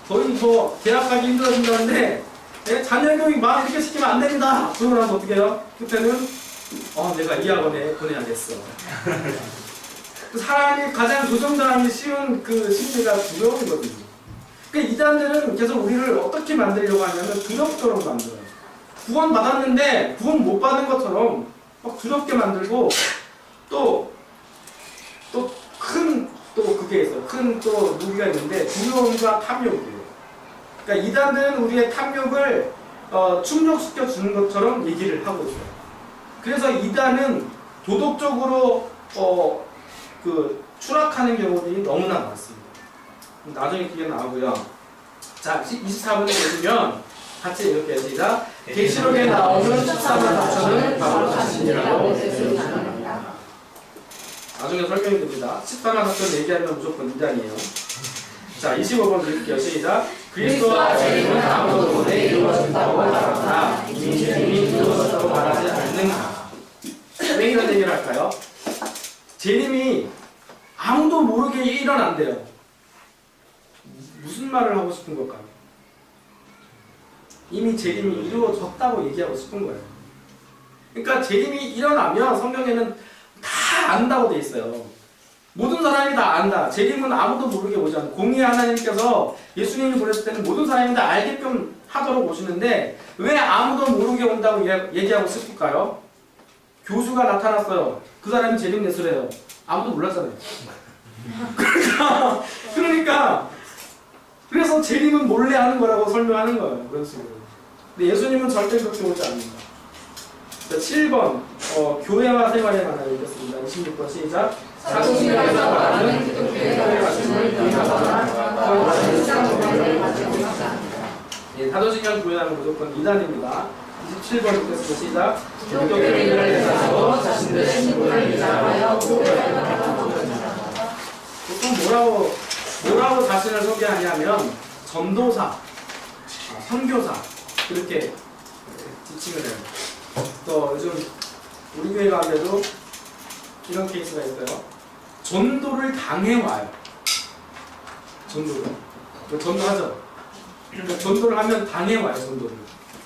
거의 더 대학 가기 힘들어진다는데 네? 자녀 교육 막 이렇게 시키면 안 됩니다. 그러고 나서 어떻게 해요? 그때는 내가 이 학원에 보내야겠어. 사람이 가장 조정당하기 쉬운 그 심리가 두려움이거든요. 그러니까 이단들은 계속 우리를 어떻게 만들려고 하냐면 두렵도록 만들어요. 구원 받았는데 구원 못 받은 것처럼 막 두렵게 만들고 또 그게 있어요. 큰 또 무기가 있는데 두려움과 탐욕이에요. 그러니까 이단들은 우리의 탐욕을 충족시켜 주는 것처럼 얘기를 하고 있어요. 그래서 이단은 도덕적으로 추락하는 경우들이 너무나 많습니다. 나중에 그게 나오고요. 자, 24번에 보시면 같이 이렇게 시작. 계시록에 나오는 14만 4천은 바로 자신이라고 얘기합니다. 나중에 설명이 됩니다. 14만 4천 얘기하면 무조건 이단이에요. 자, 25번 드릴게요. 시작. 그리스도와 재림은 아무도 모르게 이루어진다고 말하나 이미 재림이 이루어졌다고 말하지 않는가. 왜 이런 얘기를 할까요? 재림이 아무도 모르게 일어난대요. 무슨 말을 하고 싶은 걸까요? 이미 재림이 이루어졌다고 얘기하고 싶은 거예요. 그러니까 재림이 일어나면 성경에는 다 안다고 돼 있어요. 모든 사람이 다 안다. 재림은 아무도 모르게 오지 않고 공의의 하나님께서 예수님이 보냈을 때는 모든 사람이 다 알게끔 하도록 오시는데 왜 아무도 모르게 온다고 얘기하고 싶을까요? 교수가 나타났어요. 그 사람이 재림 예수래요. 아무도 몰랐잖아요. 그러니까 그래서 재림은 몰래 하는 거라고 설명하는 거예요. 그런 식으로. 근데 예수님은 절대 그렇게 오지 않는다. 자, 7번 교회와 생활에 관하여 읽겠습니다. 26번 시작. 사도신경에서 말하는 기독교의 가르침을 예, 사도신경 교회하면 무조건 이단입니다. 27번 읽겠습니다. 시작. 기독교인을 대하여 자신들의 신분을 이장하여 보통 뭐라고 자신을 소개하냐면 전도사, 선교사 이렇게 지칭을 해요. 또 요즘 우리 교회 가운데도 이런 케이스가 있어요. 전도를 당해와요. 전도하죠. 그러니까 전도를 하면 당해와요. 전도를.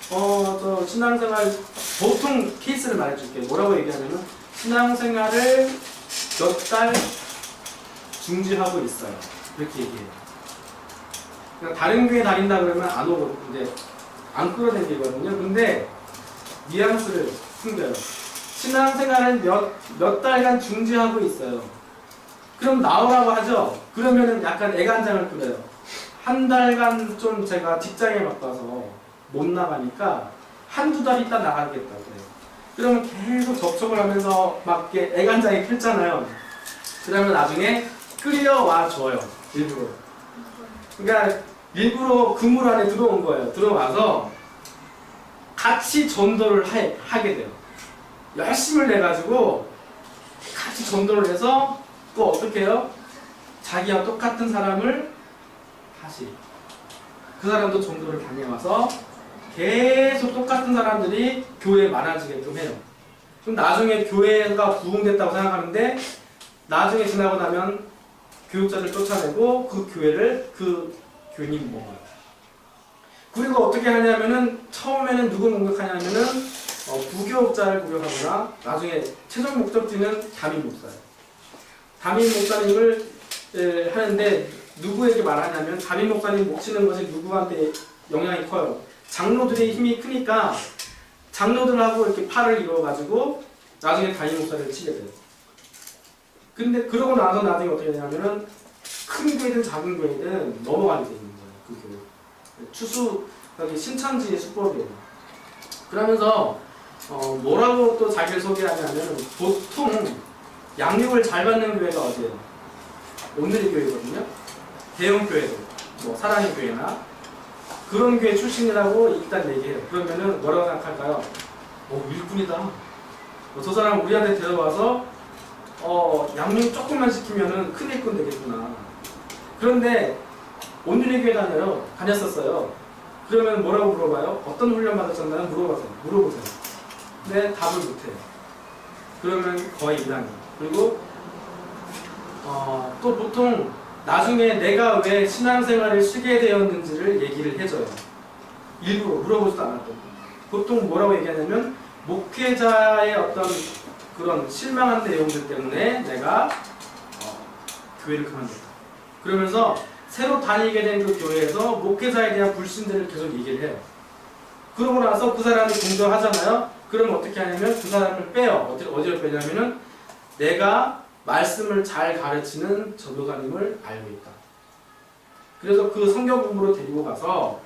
저 신앙생활 보통 케이스를 말해줄게요. 뭐라고 얘기하냐면 신앙생활을 몇 달 중지하고 있어요. 이렇게 얘기해요. 그러니까 다른 교회 다닌다 그러면 안 오고 이제 안 끌어당기거든요. 근데 뉘앙스를 숨겨요. 신앙생활을 몇 달간 중지하고 있어요. 그럼 나오라고 하죠. 그러면은 약간 애간장을 끓여요. 한 달간 좀 제가 직장에 바빠서 못 나가니까 한두 달 있다 나가겠다 그래요. 그러면 계속 접촉을 하면서 막 이렇게 애간장이 끓잖아요. 그러면 나중에 끌려와 줘요. 일부러. 그러니까 일부러 그물 안에 들어온 거예요. 들어와서 같이 전도를 하게 돼요. 열심을 내가지고 같이 전도를 해서 또 어떻게 해요? 자기와 똑같은 사람을 다시 그 사람도 전도를 다녀와서 계속 똑같은 사람들이 교회에 많아지게끔 해요. 그럼 나중에 교회가 부흥됐다고 생각하는데 나중에 지나고 나면 교육자를 쫓아내고 그 교회를 그 교인이 먹어요. 그리고 어떻게 하냐면은 처음에는 누구 공격하냐면은 부교육자를 공격하거나 나중에 최종 목적지는 담임 목사예요. 담임 목사님을 하는데 누구에게 말하냐면 담임 목사님 목 치는 것이 누구한테 영향이 커요. 장로들의 힘이 크니까 장로들하고 이렇게 팔을 이루어가지고 나중에 담임 목사를 치게 돼요. 근데 그러고 나서 나중에 어떻게 되냐면은 큰 교회든 작은 교회든 넘어가게 되는 거예요. 그 교회. 추수 여기 신천지의 수법이에요. 그러면서 뭐라고 또 자기를 소개하냐면 보통 양육을 잘 받는 교회가 어디예요? 오늘의 교회거든요. 대형 교회도 뭐 사랑의 교회나 그런 교회 출신이라고 일단 얘기해요. 그러면은 뭐라고 생각할까요? 일꾼이다. 저 사람 우리한테 데려와서 양육 조금만 시키면은 큰 일꾼 되겠구나. 그런데 오늘의 교회 다녔었어요. 그러면 뭐라고 물어봐요? 어떤 훈련 받으셨나요? 물어보세요. 근데 답을 못해요. 그러면 거의 이단이에요. 그리고 또 보통 나중에 내가 왜 신앙생활을 쉬게 되었는지를 얘기를 해줘요. 일부러 물어보지도 않았거든요. 보통 뭐라고 얘기하냐면 목회자의 어떤 그런 실망한 내용들 때문에 내가 교회를 그만뒀다. 그러면서 새로 다니게 된 그 교회에서 목회자에 대한 불신들을 계속 얘기를 해요. 그러고 나서 그 사람이 공정하잖아요. 그럼 어떻게 하냐면 그 사람을 빼요. 어디로 빼냐면은 내가 말씀을 잘 가르치는 전도사님을 알고 있다. 그래서 그 성경 공부로 데리고 가서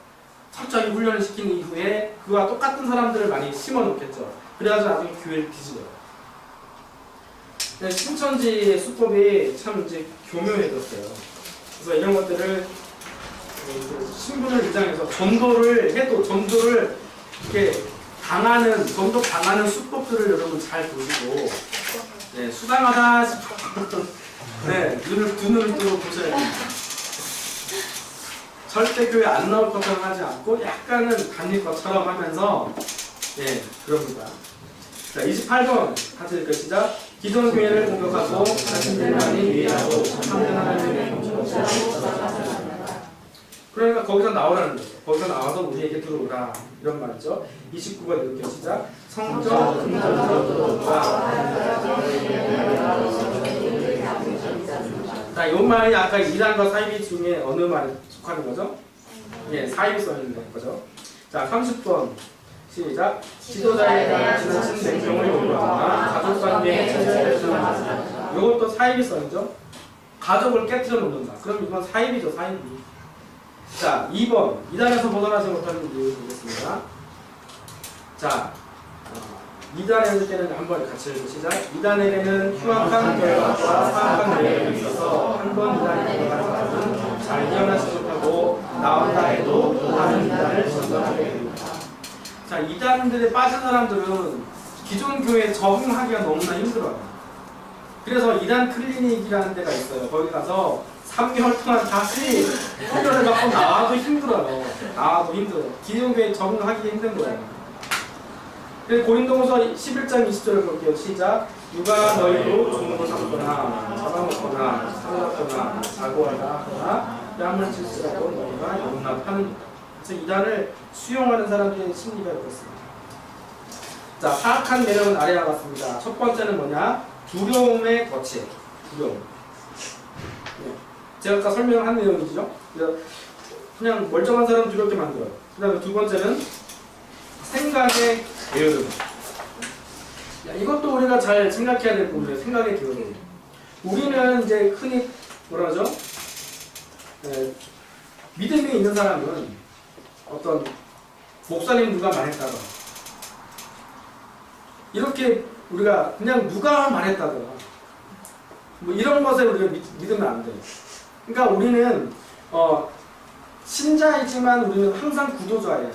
철저히 훈련을 시킨 이후에 그와 똑같은 사람들을 많이 심어 놓겠죠. 그래가지고 나중에 교회를 뒤집어요. 신천지의 수법이 참 이제 교묘해졌어요. 그래서 이런 것들을 신분을 위장해서 전도를 해도 전도를 이렇게 전도 당하는 수법들을 여러분 잘 보시고 수상하다 싶으면 두 눈을 뜨고 보셔야 됩니다. 절대 교회 안 나올 것처럼 하지 않고 약간은 다닐 것처럼 하면서 그럽니다. 자, 28번 같이 읽을까요? 시작. 기존 교회를 공격하고 자신들만이 위하고 참된 하나님의 그러니까 거기서 나오라는 거죠. 거기서 나와서 우리에게 들어오라 이런 말이죠. 29번 읽을게요. 시작. 성전 근전으로 들어오라. 자, 이 말이 아까 이단과 사이비 중에 어느 말에 속하는 거죠? 예, 사이비 써있는 거죠. 자, 30번 시작. 지도자에 대한 지나친 냉정을 요구하거나 가족관계에 체제를 수행하다. 이것도 사이비 써있죠? 가족을 깨트려 놓는다. 그럼 이건 사이비죠, 사이비. 자, 2번 이단에서 벗어나지 못하는 이유 보겠습니다. 자, 2단에 할 때는 한번 같이 시작. 2단에게는 흉악한 결과와 사악한 내용이 있어서 한 번 2단에 들어가는 사람은 잘 헤어나지 못하고 나온다 해도 또 다른 2단을 전전하게 됩니다. 자, 2단들에 빠진 사람들은 기존 교회에 적응하기가 너무나 힘들어요. 그래서 2단 클리닉이라는 데가 있어요. 거기 가서 3개월 동안 다 클리닉 훈련을 받고 나와도 힘들어요. 나와도 힘들어요. 기존 교회에 적응하기 힘든 거예요. 고린도후서 11장 20절을 볼게요. 시작. 누가 너희로 좋은 걸 삼거나 잡아먹거나 사랑하거나 사고하다 하거나 뺨을 칠수라도 너희가 용납하느니라. 그래서 이단을 수용하는 사람들의 심리가 이렇습니다. 자, 사악한 매력은 아래와 같습니다. 첫 번째는 뭐냐? 두려움의 거치. 두려움. 네. 제가 아까 설명한 내용이죠. 그냥 멀쩡한 사람 두렵게 만들어요. 그 다음에 두 번째는 생각의 게으름. 이것도 우리가 잘 생각해야 될 부분이에요. 생각의 게으름. 우리는 이제 흔히 뭐라 하죠? 믿음이 있는 사람은 어떤 목사님 누가 말했다가 이렇게 우리가 그냥 누가 말했다가 뭐 이런 것에 우리가 믿으면 안 돼요. 그러니까 우리는 신자이지만 우리는 항상 구도자예요.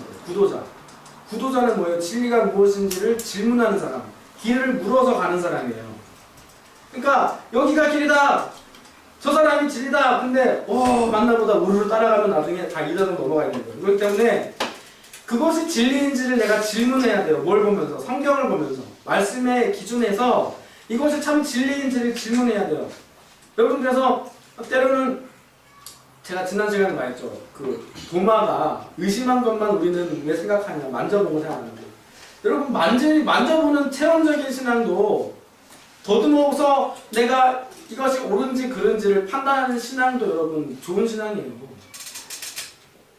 구도자는 뭐예요? 진리가 무엇인지를 질문하는 사람, 길을 물어서 가는 사람이에요. 그러니까 여기가 길이다, 저 사람이 진리다. 근데 만나보다 우르르 따라가면 나중에 다 이단으로 넘어가 있는 거예요. 그렇기 때문에 그것이 진리인지를 내가 질문해야 돼요. 뭘 보면서? 성경을 보면서, 말씀의 기준에서 이것이 참 진리인지를 질문해야 돼요. 여러분, 그래서 때로는 제가 지난 시간에 말했죠. 그 도마가 의심한 것만 우리는 왜 생각하냐, 만져보고 생각하는데, 여러분 만져보는 체험적인 신앙도 더듬어서 내가 이것이 옳은지 그른지를 판단하는 신앙도 여러분 좋은 신앙이에요.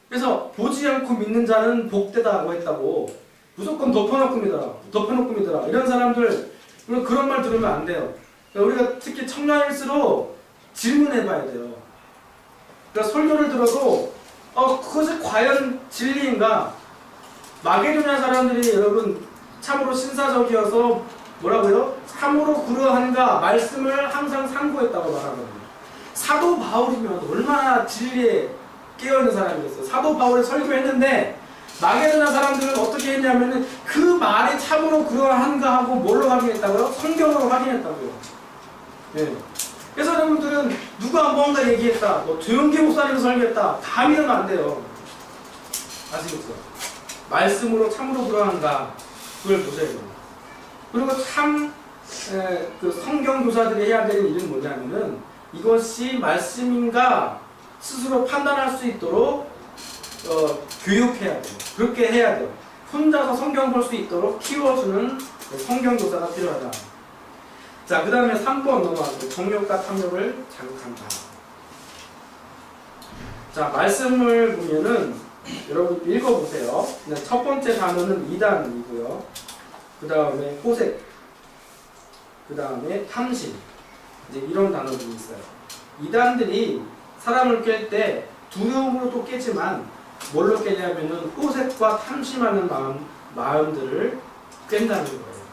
그래서 보지 않고 믿는 자는 복되다고 했다고 무조건 덮어놓고 믿어라 이런 사람들 그런 말 들으면 안 돼요. 우리가 특히 청년일수록 질문해봐야 돼요. 그러니까 설교를 들어도 그것이 과연 진리인가? 마게도냐 사람들이 여러분 참으로 신사적이어서 뭐라고요? 참으로 그러한가? 말씀을 항상 상고했다고 말하거든요. 사도 바울이면 얼마나 진리에 깨어있는 사람이었어요. 사도 바울이 설교했는데 마게도냐 사람들은 어떻게 했냐면은 그 말이 참으로 그러한가 하고 뭘로 확인했다고요? 성경으로 확인했다고요. 네. 그래서 여러분들은 누가 뭔가 얘기했다, 뭐 조용기 목사님이 설교했다, 다 믿으면 안 돼요. 아시겠죠? 말씀으로 참으로 그러한가 그걸 보셔야 돼요. 그리고 그 성경 교사들이 해야 되는 일은 뭐냐면은 이것이 말씀인가 스스로 판단할 수 있도록 교육해야 돼요. 그렇게 해야 돼요. 혼자서 성경 볼 수 있도록 키워주는 성경 교사가 필요하다. 자, 그 다음에 3번 넘어가고 정욕과 탐욕을 자극한다. 자, 말씀을 보면은 여러분 읽어보세요. 첫 번째 단어는 이단이고요. 그 다음에 호색, 그 다음에 탐심, 이제 이런 단어들이 있어요. 이단들이 사람을 깰 때 두려움으로도 깨지만 뭘로 깨냐면은 호색과 탐심하는 마음들을 깬다는 거예요.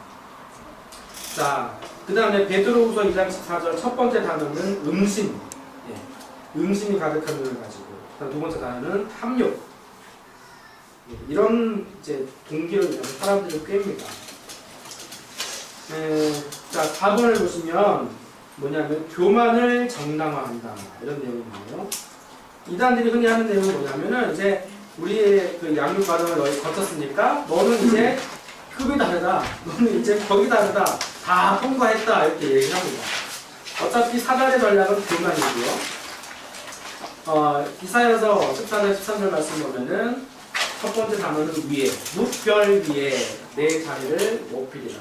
자, 그 다음에 베드로후서 2장 14절 첫 번째 단어는 음심, 음심이 가득한 눈을 가지고, 두 번째 단어는 탐욕. 이런 이제 동기를 위해서 사람들을 꿰입니다. 자, 4번을 보시면 뭐냐면 교만을 정당화한다, 이런 내용이에요. 이단들이 흔히 하는 내용은 뭐냐면은 이제 우리의 그 양육 과정을 너희 거쳤으니까 너는 이제 급이 다르다, 너는 이제 격이 다르다, 다 통과했다, 이렇게 얘기합니다. 어차피 사단의 전략은 교만이고요. 이사야서 14절 13절 말씀 보면은 첫 번째 단어는 위에, 무별 위에 내 자리를 높이리라.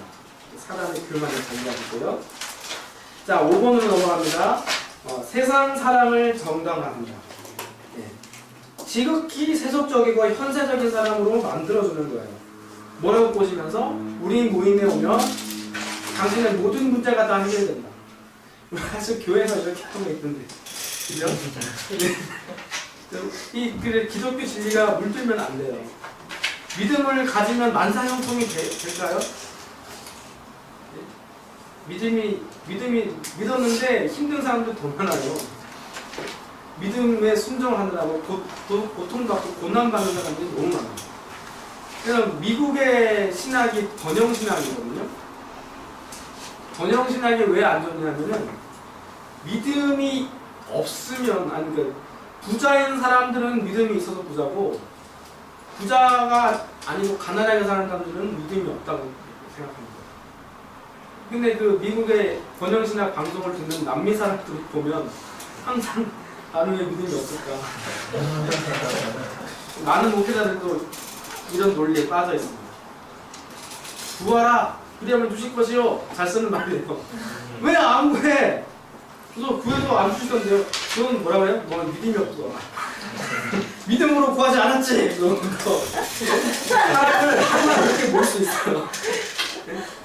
사단의 교만의 전략이고요. 자, 5번으로 넘어갑니다. 세상 사람을 정당화한다. 예. 지극히 세속적이고 현세적인 사람으로 만들어주는 거예요. 뭐라고 꼬시면서 우리 모임에 오면 당신의 모든 문제가 다 해결된다. 사실 교회에서 이렇게 하고 있던데, 그죠? 이 기독교 진리가 물들면 안 돼요. 믿음을 가지면 만사형통이 될까요? 믿었는데 힘든 사람도 더 많아요. 믿음에 순종하느라고 고통받고 고난받는 사람들이 너무 많아요. 그래서 미국의 신학이 번영신학이거든요. 번영신학이 왜 안 좋냐면은 믿음이 없으면, 아니 그 부자인 사람들은 믿음이 있어서 부자고 부자가 아니고 가난하게 사는 사람들은 믿음이 없다고 생각합니다. 근데 그 미국의 번영신학 방송을 듣는 남미 사람들 보면 항상 나는 왜 믿음이 없을까? 많은 목회자들도 이런 논리에 빠져 있습니다. 구하라, 그리하면 주실 것이요. 잘 쓰는 말이에요. 왜 안 구해? 그래서 구해도 안 주시던데요. 그건 뭐라고 해요? 뭐 믿음이 없어. 믿음으로 구하지 않았지. 그런 거. 사람을 항상 이렇게 볼 수 있어요.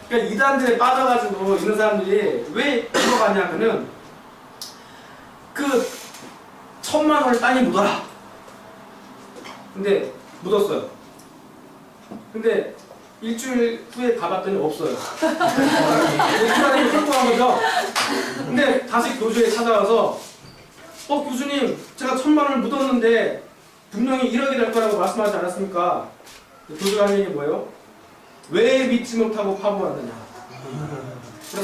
그러니까 이단들에 빠져가지고 있는 사람들이 왜 들어가냐면은 그 1,000,000원을 땅에 묻어라. 근데 묻었어요. 근데 일주일 후에 가봤더니 없어요. 기사님이 갖고 간 거죠. 근데 다시 교주에 찾아와서 교주님, 제가 1,000,000원을 묻었는데 분명히 1억이 될 거라고 말씀하지 않았습니까? 교주가 하는 얘기 뭐예요? 왜 믿지 못하고 파보았느냐.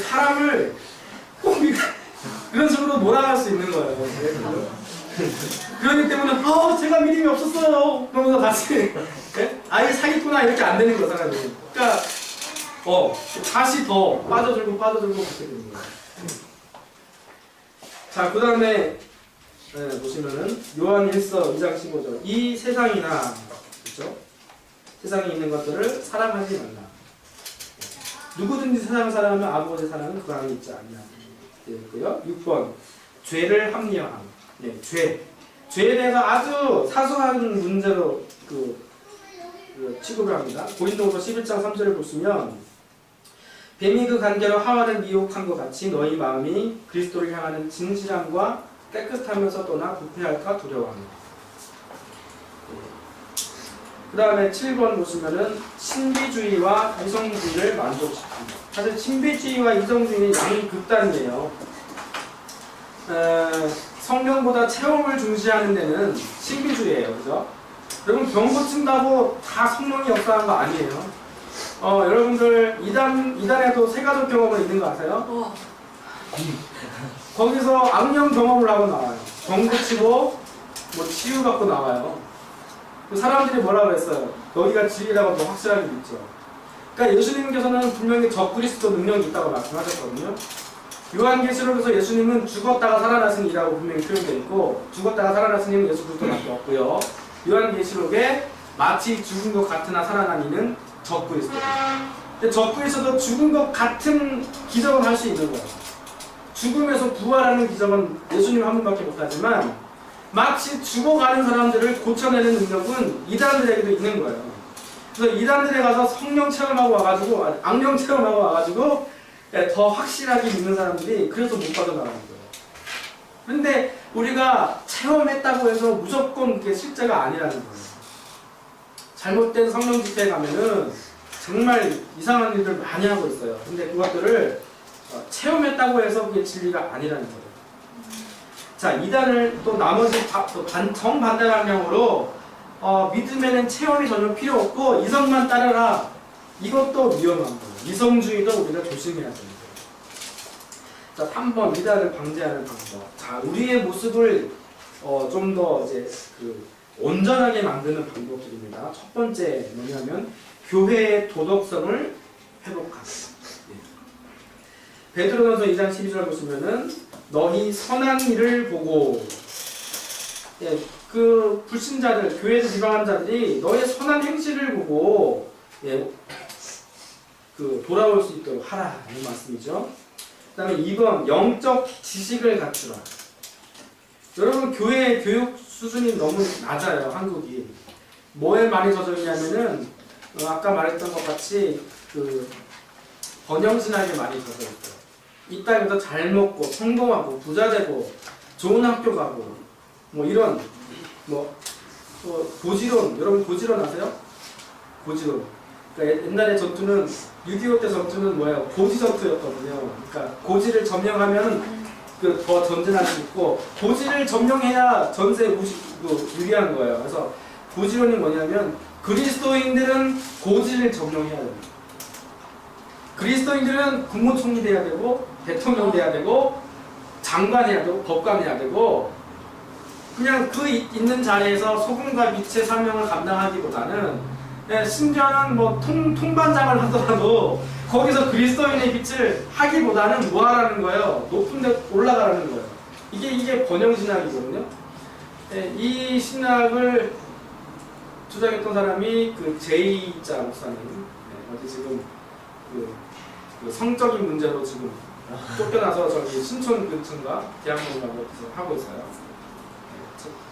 사람을 꼭 그런 식으로 몰아갈 수 있는 거예요. 그러기 때문에 제가 믿음이 없었어요. 그러면서 다시 아예 사기꾼아 이렇게 안 되는 거예요, 사람이. 그러니까 다시 더 빠져들고 그렇게 되는 거예요. 자, 그 다음에 보시면은 요한일서 2장 15절. 이 세상이나, 그렇죠? 세상에 있는 것들을 사랑하지 말라. 누구든지 세상을 사랑하면 아버지의 사랑은 그 안에 있지 않냐. 되고요. 6번. 죄를 합리화함. 네, 죄에 대해서 아주 사소한 문제로 취급을 합니다. 고린도후서 11장 3절을 보시면 뱀이 그 간계로 하와를 미혹한 것 같이 너희 마음이 그리스도를 향하는 진실함과 깨끗하면서 떠나 부패할까 두려워합니다. 그 다음에 7번 보시면은 신비주의와 이성주의를 만족시킵니다. 사실 신비주의와 이성주의는 양극단이에요. 성경보다 체험을 중시하는 데는 신비주의예요. 그죠? 여러분 병 고친다고 다 성령이 역사한 거 아니에요. 여러분들 이단에도 세가족 경험을 있는 거 아세요? 거기서 악령 경험을 하고 나와요. 병 고치고 뭐 치유받고 나와요. 사람들이 뭐라고 했어요? 너희가 진리라고 더 확실하게 믿죠. 그러니까 예수님께서는 분명히 적그리스도 능력이 있다고 말씀하셨거든요. 요한계시록에서 예수님은 죽었다가 살아나신 이라고 분명히 표현되어 있고 죽었다가 살아나신 이는 예수 그리스도밖에 없고요. 요한계시록에 마치 죽은 것 같으나 살아난 이는 적그리스도. 근데 적그리스도도 죽은 것 같은 기적을 할 수 있는 거예요. 죽음에서 부활하는 기적은 예수님 한 분밖에 못하지만 마치 죽어가는 사람들을 고쳐내는 능력은 이단들에게도 있는 거예요. 그래서 이단들에 가서 성령 체험하고 와가지고 악령 체험하고 와가지고 더 확실하게 믿는 사람들이 그래서 못 빠져나가는 거예요. 그런데 우리가 체험했다고 해서 무조건 그게 실제가 아니라는 거예요. 잘못된 성령 집회에 가면은 정말 이상한 일들 많이 하고 있어요. 근데 그것들을 체험했다고 해서 그게 진리가 아니라는 거예요. 자, 이단을 또 나머지 정반대 방향으로 믿음에는 체험이 전혀 필요 없고 이성만 따르라. 이것도 위험한 거예요. 이성주의도 우리가 조심해야 됩니다. 자, 3번 이단을 방지하는 방법. 자, 우리의 모습을 좀 더 이제 온전하게 만드는 방법들입니다. 첫 번째 뭐냐면 교회의 도덕성을 회복하기. 베드로전서 2장 12절 보시면은 너희 선한 일을 보고 그 불신자들, 교회에서 비방하는 자들이 너의 선한 행실을 보고 돌아올 수 있도록 하라 이 말씀이죠. 그 다음에 2번 영적 지식을 갖추라. 여러분 교회 교육 수준이 너무 낮아요. 한국이. 뭐에 많이 젖어 있냐면은 아까 말했던 것 같이 그 번영신학에 많이 젖어 있어요. 이 땅에서 잘 먹고 성공하고 부자 되고 좋은 학교 가고 뭐 이런 뭐 고지론, 여러분 고지론 아세요? 고지론. 그러니까 옛날에 전투는 6.25 때 전투는 뭐예요? 고지 전투였거든요. 그러니까 고지를 점령하면 더 전진할 수 있고 고지를 점령해야 전세에 유리한 거예요. 그래서 고지론이 뭐냐면 그리스도인들은 고지를 점령해야 됩니다. 그리스도인들은 국무총리 돼야 되고 대통령 돼야 되고 장관 해야 되고 법관 해야 되고 그냥 그 있는 자리에서 소금과 빛의 사명을 감당하기보다는 심지어는 뭐 통반장을 하더라도 거기서 그리스도인의 빛을 하기보다는 뭐 하라는 거예요? 높은 데 올라가라는 거예요. 이게 번영신학이거든요. 이 신학을 주장했던 사람이 그 제이자 목사님. 어디 지금 그 성적인 문제로 지금 쫓겨나서 저기 신촌 근처인가 대학문가 어디서 하고 있어요.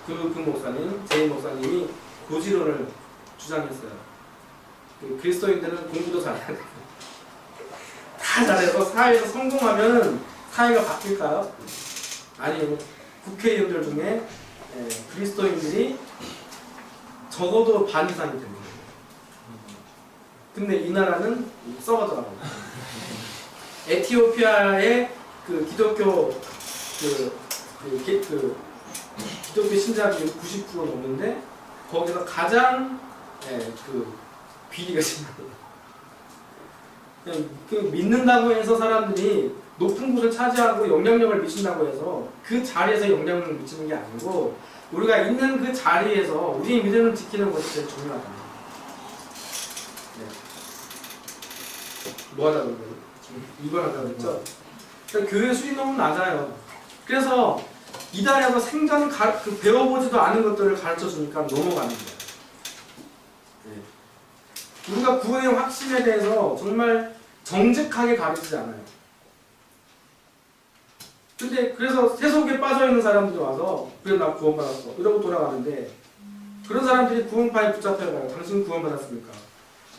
그 목사님, 제이 목사님이 고지론을 주장했어요. 그리스도인들은 공부도 잘해야 돼요. 다 잘해서 사회에서 성공하면 사회가 바뀔까요? 아니요. 국회의원들 중에 그리스도인들이 적어도 반 이상이 됩니다. 근데 이 나라는 썩어져가고 에티오피아의 그 기독교 기독교 신자들이 90% 넘는데 거기서 가장 그 비리가 심해요. 그 믿는다고 해서 사람들이 높은 곳을 차지하고 영향력을 미친다고 해서 그 자리에서 영향력을 미치는 게 아니고 우리가 있는 그 자리에서 우리의 믿음을 지키는 것이 제일 중요하다. 네. 뭐 하자고 그래요? 이걸 하자고 했죠? 그러니까 교회 수준이 너무 낮아요. 그래서 이달에서 생전 배워보지도 않은 것들을 가르쳐 주니까 넘어가는 거예요. 네. 우리가 구원의 확신에 대해서 정말 정직하게 가르치지 않아요. 근데 그래서 세속에 빠져있는 사람들이 와서 그래 나 구원받았어 이러고 돌아가는데 그런 사람들이 구원파에 붙잡혀가요. 당신 구원받았습니까?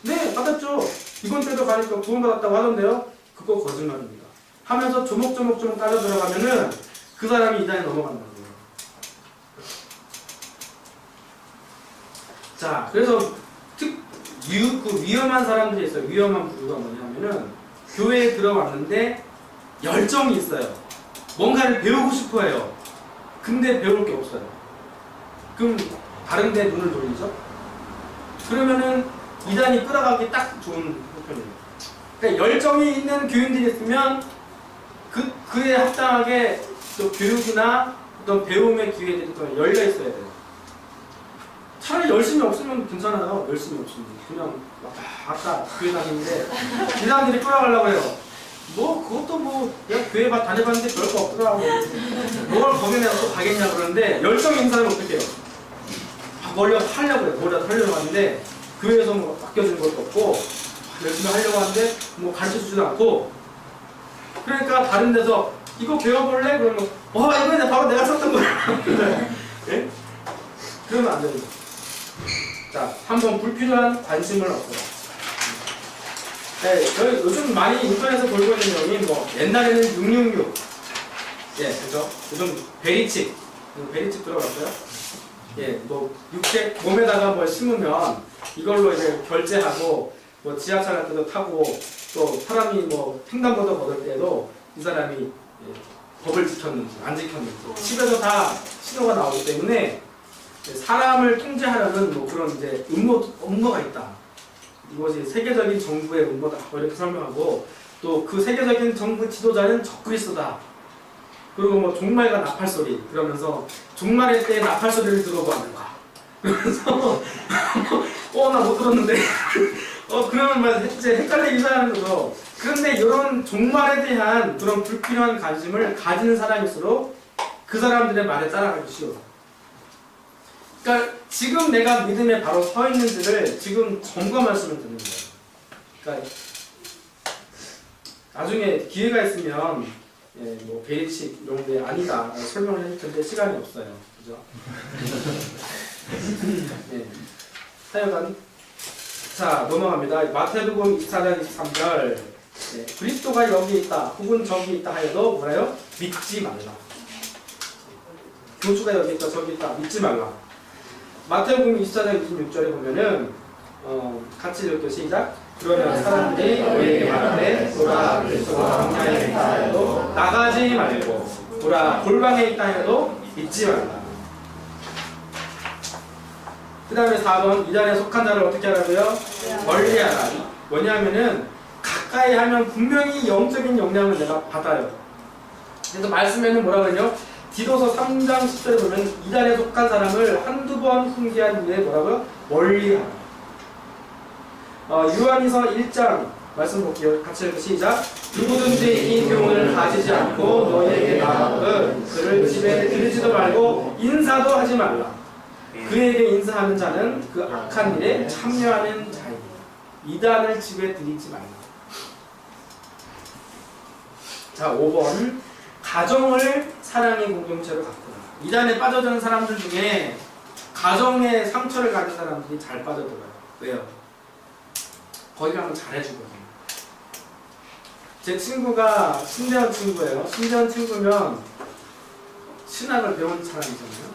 네 받았죠. 이번 주에도 가니까 구원받았다고 하던데요. 그거 거짓말입니다. 하면서 조목조목 따져 들어가면은 그 사람이 이단에 넘어간다고요. 자, 그래서 그 위험한 사람들이 있어요. 위험한 부류가 뭐냐면은 교회에 들어왔는데 열정이 있어요. 뭔가를 배우고 싶어 해요. 근데 배울 게 없어요. 그럼 다른 데 눈을 돌리죠? 그러면은 이단이 끌어가기 딱 좋은 형편이에요. 그러니까 열정이 있는 교인들이 있으면 그에 합당하게 또 교육이나 어떤 배움의 기회들이 더 열려 있어야 돼요. 차라리 열심히 없으면 괜찮아요. 열심히 없으면 그냥 아까 교회 다니는데 이 사람들이 끌어가려고 해요. 뭐 그것도 뭐 그냥 교회 다녀봤는데 별거 없더라고. 뭘 거기에 내가 또 가겠냐 그러는데 열정 있는 사람은 어떻게 해요? 뭐라도 하려고 해요. 뭐라도 하려고 하는데 교회에서 뭐 맡겨주는 것도 없고 열심히 하려고 하는데 뭐 가르쳐주지도 않고 그러니까 다른 데서 이거 배워볼래? 그러면 이거 바로 내가 썼던 거야. 예? 그러면 안 됩니다. 자, 한번 불필요한 관심을 없애요. 네, 저희 요즘 많이 인터넷에서 돌고 있는 내용이 뭐 옛날에는 666, 예, 그죠? 요즘 베리칩 들어갔어요? 예, 뭐 육체 몸에다가 뭘 심으면 이걸로 이제 결제하고 뭐 지하철 같은 거 타고 또 사람이 뭐 횡단보도 걸을 때도 이 사람이 법을 지켰는지 안 지켰는지 집에서 다 신호가 나오기 때문에 사람을 통제하려는 뭐 그런 이제 음모가 있다. 이것이 세계적인 정부의 음모다. 이렇게 설명하고 또 그 세계적인 정부 지도자는 적그리스도다. 그리고 뭐 종말과 나팔 소리 그러면서 종말일 때 나팔 소리를 들어보았는가. 그러면서 나 못 들었는데 그러면 막 이제 헷갈리기 시작하는 거죠. 그런데 이런 종말에 대한 그런 불필요한 관심을 가지는 사람일수록 그 사람들의 말에 따라가기 쉬워요. 그러니까 지금 내가 믿음에 바로 서 있는지를 지금 점검할 수는 되는 거예요. 그러니까 나중에 기회가 있으면 예, 뭐 베리칙 이런 게 아니다 설명을 해줄 텐데 시간이 없어요. 그죠? 예. 하여간 자 넘어갑니다. 마태복음 24장 23절 예, 그리스도가 여기 있다 혹은 저기 있다 하여도 뭐래요? 믿지 말라. 교주가 여기 있다 저기 있다 믿지 말라. 마태복음 24장 26절에 보면은 같이 읽을게요. 시작. 그러면 사람들이 너희에게 말하되 보라 그리스도가 광야에 있다 하여도 나가지 말고 보라 골방에 있다 하여도 믿지 말라. 그 다음에 4번 이단에 속한 자를 어떻게 하라고요? 멀리하라. 뭐냐면은 가까이 하면 분명히 영적인 영향을 내가 받아요. 그래서 말씀에는 뭐라고 하냐? 디도서 3장 10절에 보면 이단에 속한 사람을 한두 번 훈계한 후에 뭐라고요? 멀리하라. 요한이서 1장 말씀 볼게요. 같이 읽고 시작. 누구든지 이 교훈을 가지지 않고 너희에게 나아가거든 그를 집에 들이지도 말고 인사도 하지 말라. 그에게 인사하는 자는 그 악한 일에 참여하는 자이니 이단을 집에 들이지 말라. 자 5번 가정을 사랑의 공동체로 가꾸라. 이단에 빠져드는 사람들 중에 가정에 상처를 가진 사람들이 잘 빠져들어요. 왜요? 거기 가면 잘해주거든요. 제 친구가 신대원 친구예요. 신대원 친구면 신학을 배운 사람이잖아요.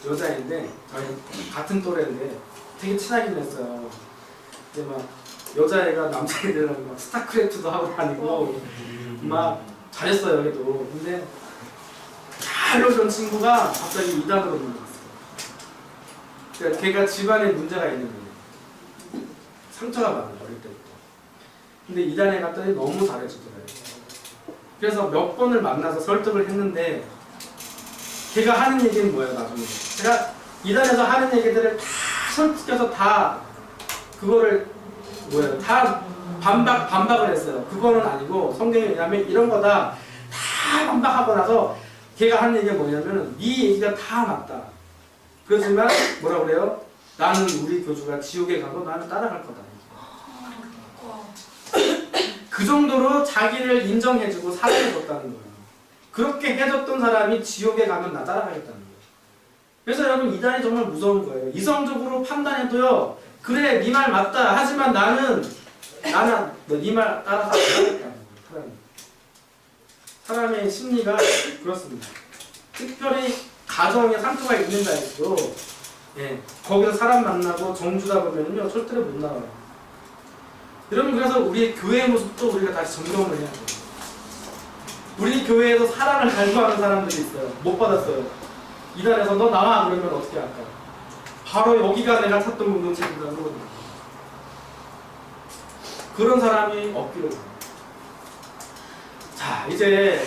여자인데 저희 같은 또래인데 되게 친하긴 했어요. 근데 막 여자애가 남자애들이랑 막 스타크래프트도 하고 다니고 막 잘했어요. 걔도. 근데 잘 놀던 친구가 갑자기 이단으로 넘어갔어요. 그러니까 걔가 집안에 문제가 있는 거예요. 상처가 많아요. 어릴 때부터. 근데 이단에 갔더니 너무 잘해주더라고요. 그래서 몇 번을 만나서 설득을 했는데 걔가 하는 얘기는 뭐예요? 나중에 제가 이단에서 하는 얘기들을 다 설득해서 다 그거를 뭐예요? 다 반박을 했어요. 그거는 아니고 성경에 의하면 이런 거다 다 반박하고 나서 걔가 하는 얘기가 뭐냐면 네 얘기가 다 맞다. 그렇지만 뭐라 그래요? 나는 우리 교주가 지옥에 가도 나는 따라갈 거다. 그 정도로 자기를 인정해주고 사랑해줬다는 거예요. 그렇게 해줬던 사람이 지옥에 가면 나 따라가겠다는 거예요. 그래서 여러분 이단이 정말 무서운 거예요. 이성적으로 판단해도요. 그래 네 말 맞다. 하지만 나는 너 네 말 따라서 따라가겠다는 거예요. 사람의 심리가 그렇습니다. 특별히 가정에 상처가 있는 자일수록 예, 거기서 사람 만나고 정주다 보면요 절대로 못 나와요. 여러분 그래서 우리 교회의 모습도 우리가 다시 점검을 해야 돼요. 우리 교회에서 사랑을 갈구하는 사람들이 있어요. 못 받았어요. 이단에서 너 나와 그러면 어떻게 할까? 바로 여기가 내가 찾던 공동체입니다. 그런 사람이 없기로 해요. 자 이제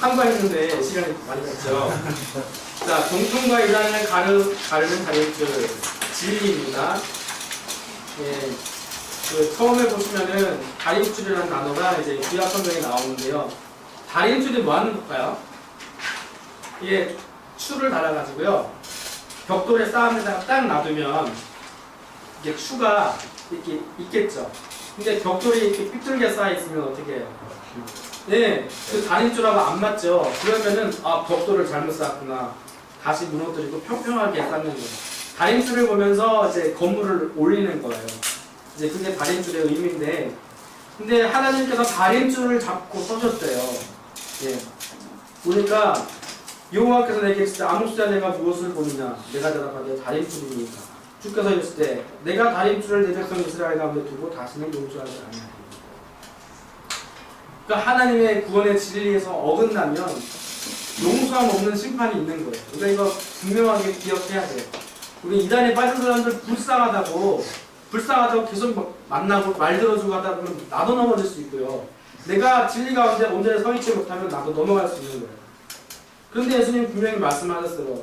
한가했는데 시간이 많이 갔죠. 자 동통과 이단을 가르는 다림줄 진리입니다. 예, 그 처음에 보시면은 다림줄이라는 단어가 이제 구약 성경에 나오는데요. 다림줄이 뭐 하는 걸까요? 이게 추를 달아가지고요. 벽돌에 쌓아내다가 딱 놔두면 이게 추가 이렇게 있겠죠. 근데 벽돌이 이렇게 삐뚤게 쌓여있으면 어떻게 해요? 네, 그 다림줄하고 안 맞죠? 그러면은 아 벽돌을 잘못 쌓았구나. 다시 무너뜨리고 평평하게 쌓는 거예요. 다림줄을 보면서 이제 건물을 올리는 거예요. 이제 그게 다림줄의 의미인데 근데 하나님께서 다림줄을 잡고 서셨대요. 예. 보니까 여호와께서 내게 이르시되 아모스야 내가 무엇을 보느냐 내가 대답하되 다림줄이니까 주께서 이르실 때 내가 다림줄을 내 백성 이스라엘 가운데 두고 다시는 용서하지 아니하리니. 그러니까 하나님의 구원의 진리에서 어긋나면 용서함 없는 심판이 있는 거예요. 그러니까 이거 분명하게 기억해야 돼요. 우리 이단에 빠진 사람들 불쌍하다고 계속 막 만나고 말 들어주고 하다 보면 나도 넘어질 수 있고요. 내가 진리 가운데 온전히 서 있지 못하면 나도 넘어갈 수 있는 거예요. 그런데 예수님 분명히 말씀하셨어요.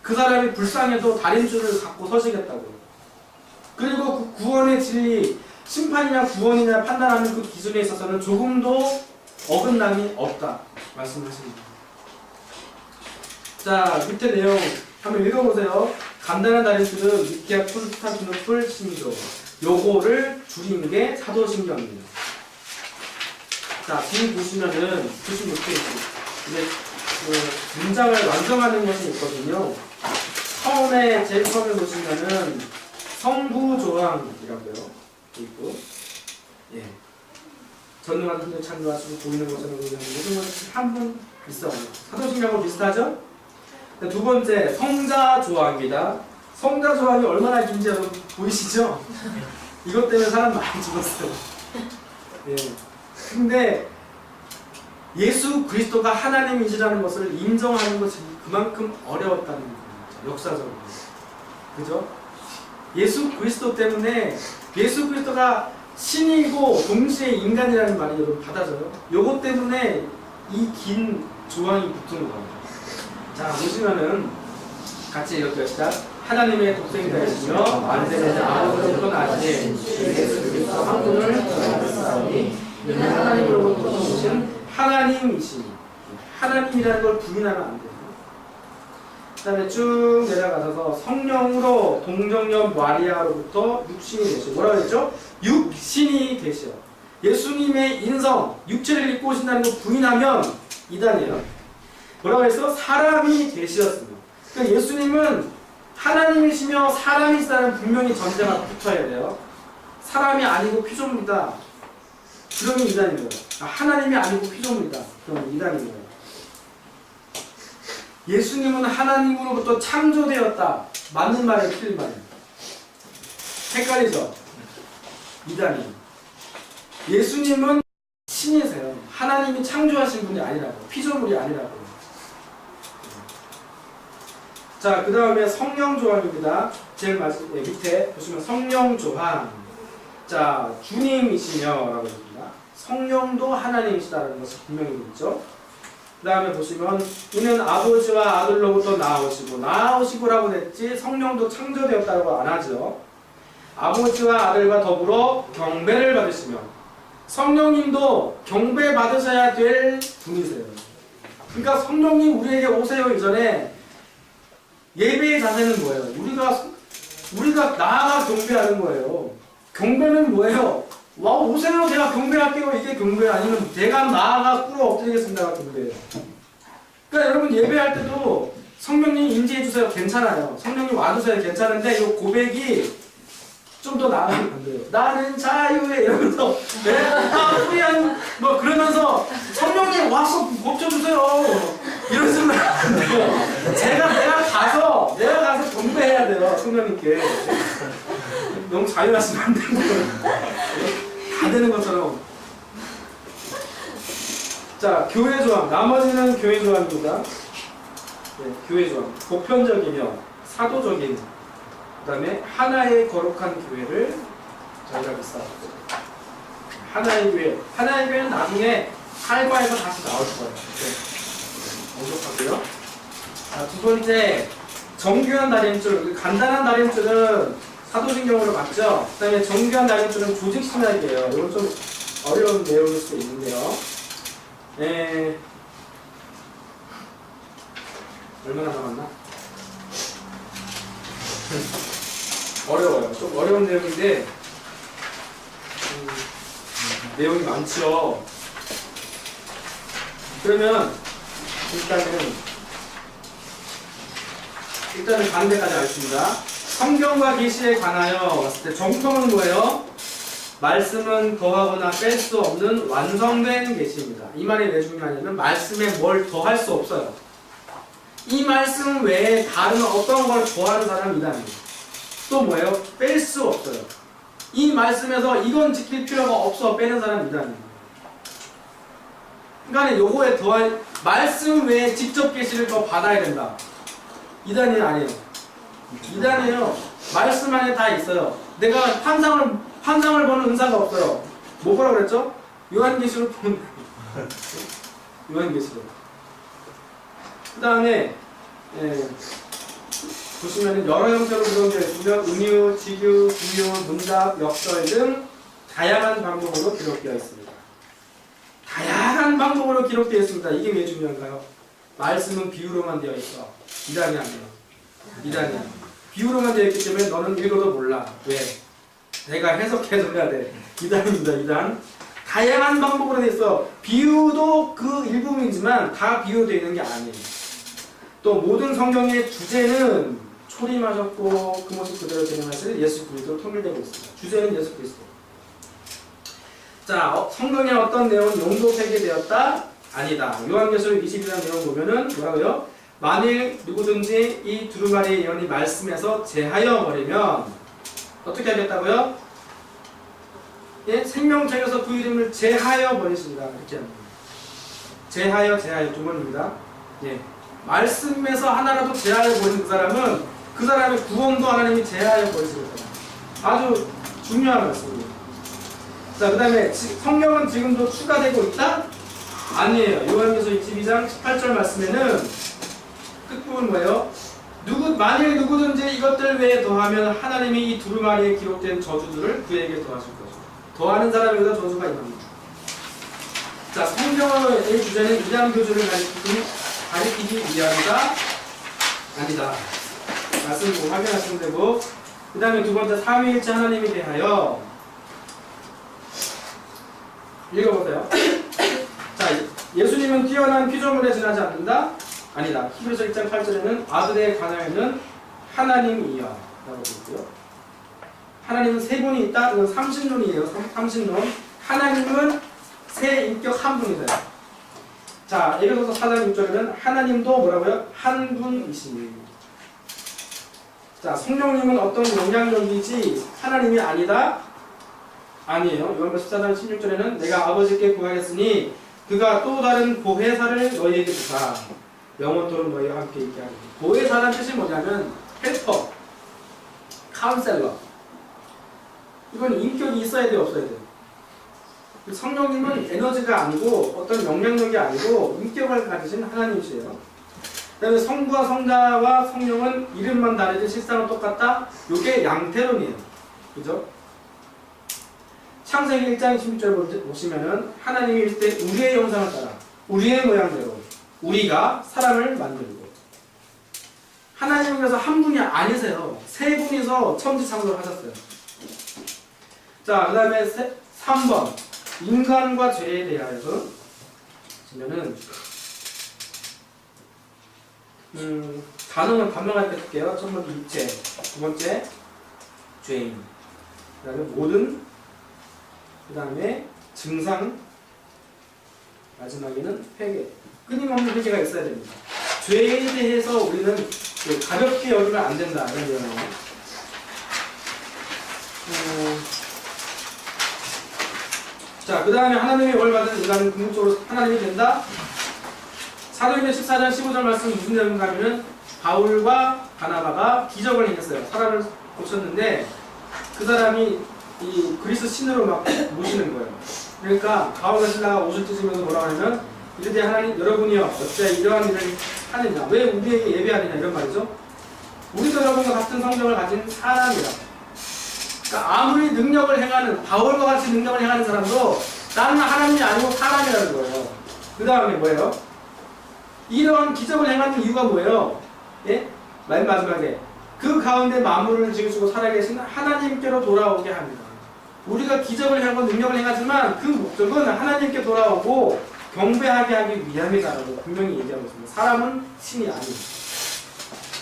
그 사람이 불쌍해도 다림줄을 갖고 서시겠다고요. 그리고 그 구원의 진리, 심판이냐 구원이냐 판단하는 그 기준에 있어서는 조금도 어긋남이 없다 말씀하십니다. 자 밑에 내용 한번 읽어보세요. 간단한 다림줄은 미끼와 풀탄 주는 풀 신조 요거를 줄인 게 사도신경입니다. 자, 지금 보시면은 보시면 이렇게 이제 그 문장을 완성하는 것이 있거든요. 처음에 제일 처음에 보시면은 성부조항이라고요. 있고, 예. 전능한 분들 창조하시고 보이는 것처럼 보이는 모든 것이 한 분 있어요. 사도신경하고 비슷하죠? 두 번째 성자조항입니다. 성자조항이 얼마나 긴지 여러분 보이시죠? 이것 때문에 사람 많이 죽었어요. 예. 근데 예수 그리스도가 하나님이시라는 것을 인정하는 것이 그만큼 어려웠다는 겁니다. 역사적으로. 그죠? 예수 그리스도 때문에 예수 그리스도가 신이고 동시에 인간이라는 말이 여러분 받아져요. 요것 때문에 이 긴 조항이 붙은 거예요. 자, 보시면은 같이 읽어봅시다. 하나님의 독생자이시며 만세의 아버지로부터 나신 예수 그리스도 한 분을 사랑하니 이는 하나님으로부터 오신 하나님이시니 하나님이라는 걸 부인하면 안 돼요. 그 다음에 쭉 내려가셔서 성령으로 동정녀 마리아로부터 육신이 되시오. 뭐라고 했죠? 육신이 되시오. 예수님의 인성, 육체를 입고 오신다는 거 부인하면 이단이에요. 뭐라고 해서 사람이 되시었습니다. 그러니까 예수님은 하나님이시며 사람이시다는 분명히 전제가 붙어야 돼요. 사람이 아니고 피조물이다. 그러면 이단인 거예요. 하나님이 아니고 피조물이다. 그러면 이단인 거예요. 예수님은 하나님으로부터 창조되었다. 맞는 말이에요, 틀린 말이에요? 헷갈리죠? 이단이. 예수님은 신이세요. 하나님이 창조하신 분이 아니라고. 피조물이 아니라고. 자, 그 다음에 성령조항입니다. 제일 밑에 보시면 성령조항. 자, 주님이시며 라고 합니다. 성령도 하나님이시다라는 것이 분명히 있죠. 그 다음에 보시면 이는 아버지와 아들로부터 나오시고라고 했지 성령도 창조되었다고 안 하죠. 아버지와 아들과 더불어 경배를 받으시며 성령님도 경배 받으셔야 될 분이세요. 그러니까 성령님 우리에게 오세요 이전에 예배의 자세는 뭐예요? 우리가 나아가 경배하는 거예요. 경배는 뭐예요? 와, 오세요. 제가 경배할게요. 이게 경배 아니면 제가 나아가 꿇어 엎드리겠습니다가 경배예요. 그러니까 여러분 예배할 때도 성령님 인지해 주세요. 괜찮아요. 성령님 와주세요. 괜찮은데 이 고백이 좀 더 나아가면 안 돼요. 나는 자유해 이러면서 우리한 뭐 그러면서 성령님 와서 고쳐주세요. 이런 소리 안 돼요. 내가 가서 경배해야 돼요. 성령님께. 너무 자유하시면 안 되고 다 되는 것처럼. 자, 교회 조항. 나머지는 교회 조항입니다. 네, 교회 조항. 보편적이며 사도적인. 그 다음에 하나의 거룩한 교회를 저희가 믿사옵니다. 하나의 교회. 하나의 교회는 나중에 칼과에서 다시 나올 거예요. 네. 언급하고요. 자, 두 번째 정교한 다림줄. 간단한 다림줄은 사도신경으로 맞죠? 그 다음에 정교한 다림줄은 조직신학이에요. 이건 좀 어려운 내용일 수도 있는데요. 네. 얼마나 남았나? 어려워요. 좀 어려운 내용인데 내용이 많죠. 그러면 일단은 가는 데까지 알겠습니다. 성경과 계시에 관하여 봤을 때 정성은 뭐예요? 말씀은 더하거나 뺄 수 없는 완성된 계시입니다. 이 말이 왜 중요하냐면 말씀에 뭘 더할 수 없어요. 이 말씀 외에 다른 어떤 걸 좋아하는 사람이 이단이에요. 또 뭐예요? 뺄 수 없어요. 이 말씀에서 이건 지킬 필요가 없어 빼는 사람이 이단이에요. 그러니까 요거에 더할 말씀 외에 직접 계시를 더 받아야 된다. 이단이 아니에요. 이단이에요. 말씀 안에 다 있어요. 내가 환상을 보는 은사가 없어요. 뭐라 그랬죠? 요한계시록 보면 요한계시록. 그 다음에 보시면 여러 형태로 구성되어 있으며 은유, 직유, 부유, 문답, 역설 등 다양한 방법으로 기록되어 있습니다. 다양한 방법으로 기록되어 있습니다. 이게 왜 중요한가요? 말씀은 비유로만 되어 있어. 이단이 아니에요. 이단이야. 비유로만 되어 있기 때문에 너는 읽어도 몰라. 왜? 내가 해석해줘야 돼. 이단입니다. 이단. 다양한 방법으로 돼 있어. 비유도 그 일부분이지만 다 비유되어 있는 게 아니에요. 또 모든 성경의 주제는 초림하셨고 그 모습 그대로 진행하실 예수 그리스도로 통일되고 있습니다. 주제는 예수 그리스도. 자, 성경의 어떤 내용은 용도 폐기되었다? 아니다. 요한계시록 22장 내용 보면은 뭐라고요? 만일 누구든지 이 두루마리의 예언이 말씀에서 제하여 버리면 어떻게 하겠다고요? 예? 생명책에서 그 이름을 제하여 버리시리라. 이렇게 합니다. 제하여 두 번입니다. 예. 말씀에서 하나라도 제하여 버린 그 사람은 그 사람의 구원도 하나님이 제하여 버리시겠다. 아주 중요한 말씀입니다. 자, 그 다음에 성령은 지금도 추가되고 있다? 아니에요. 요한계시록 22장 18절 말씀에는 끝부분 뭐예요? 만일 누구든지 이것들 외에 더하면 하나님이 이 두루마리에 기록된 저주들을 그에게 더하실 거죠. 더하는 사람에게도 저주가 임합니다. 자, 성경의 주제는 이단교주를 가리키기 위함이다? 아니다. 말씀 보고 확인하시면 되고, 그 다음에 두 번째 삼위일체 하나님에 대하여 읽어보세요. 자, 예수님은 뛰어난 피조물에 지나지 않는다? 아니다. 히브리서 1장 8절에는 아들에 관하여는 하나님이여 라고 되어 있고요. 하나님은 세 분이 있다? 이건 삼신론이에요. 삼신론. 하나님은 세 인격 한 분이세요. 자, 에베소서 4장 6절에는 하나님도 뭐라고요? 한 분이시니. 자, 성령님은 어떤 영향력이지 하나님이 아니다? 아니에요. 요한계시록 14장 16절에는 내가 아버지께 구하였으니 그가 또 다른 보혜사를 너희에게 주사 영원토록 너희와 함께 있게 하리니. 보혜사라는 뜻이 뭐냐면 헬퍼, 카운셀러. 이건 인격이 있어야 돼요, 없어야 돼요? 성령님은 에너지가 아니고 어떤 영향력이 아니고 인격을 가지신 하나님이세요. 그 다음에 성부와 성자와 성령은 이름만 다르지 실상은 똑같다? 이게 양태론이에요. 그죠? 창세기 1장 16절 보시면은 하나님이 일때 우리의 형상을 따라 우리의 모양대로 우리가 사람을 만들고, 하나님께서 한 분이 아니세요. 세 분이서 천지창조를 하셨어요. 자, 그 다음에 3번 인간과 죄에 대하여서 보시면은 단어는 반명하게 할게요. 첫 번째 육체, 두 번째 죄인, 그 다음에 모든, 그 다음에 증상, 마지막에는 회개. 끊임없는 회개가 있어야 됩니다. 죄에 대해서 우리는 가볍게 여기면 안 된다. 이런 내용이에요. 자, 그 다음에 하나님의 벌 받은 인간은 궁극적으로 하나님이 된다. 사도행전 14장 15절 말씀 무슨 내용인가 하면은 바울과 바나바가 기적을 행했어요. 사람을 고쳤는데 그 사람이 이 그리스 신으로 막 모시는 거예요. 그러니까 바울과 신라가 옷을 찢으면서 뭐라고 하냐면 이르되 하나님 여러분이여 어찌 이러한 일을 하느냐, 왜 우리에게 예배하느냐, 이런 말이죠. 우리도 여러분과 같은 성경을 가진 사람이라. 그러니까 아무리 능력을 행하는, 바울과 같이 능력을 행하는 사람도 나는 하나님이 아니고 사람이라는 거예요. 그 다음에 뭐예요? 이러한 기적을 행하는 이유가 뭐예요? 예? 맨 마지막에 그 가운데 만물을 지으시고 살아계신 하나님께로 돌아오게 합니다. 우리가 기적을 하고 능력을 행하지만 그 목적은 하나님께 돌아오고 경배하게 하기 위함이다라고 분명히 얘기하고 있습니다. 사람은 신이 아닙니다.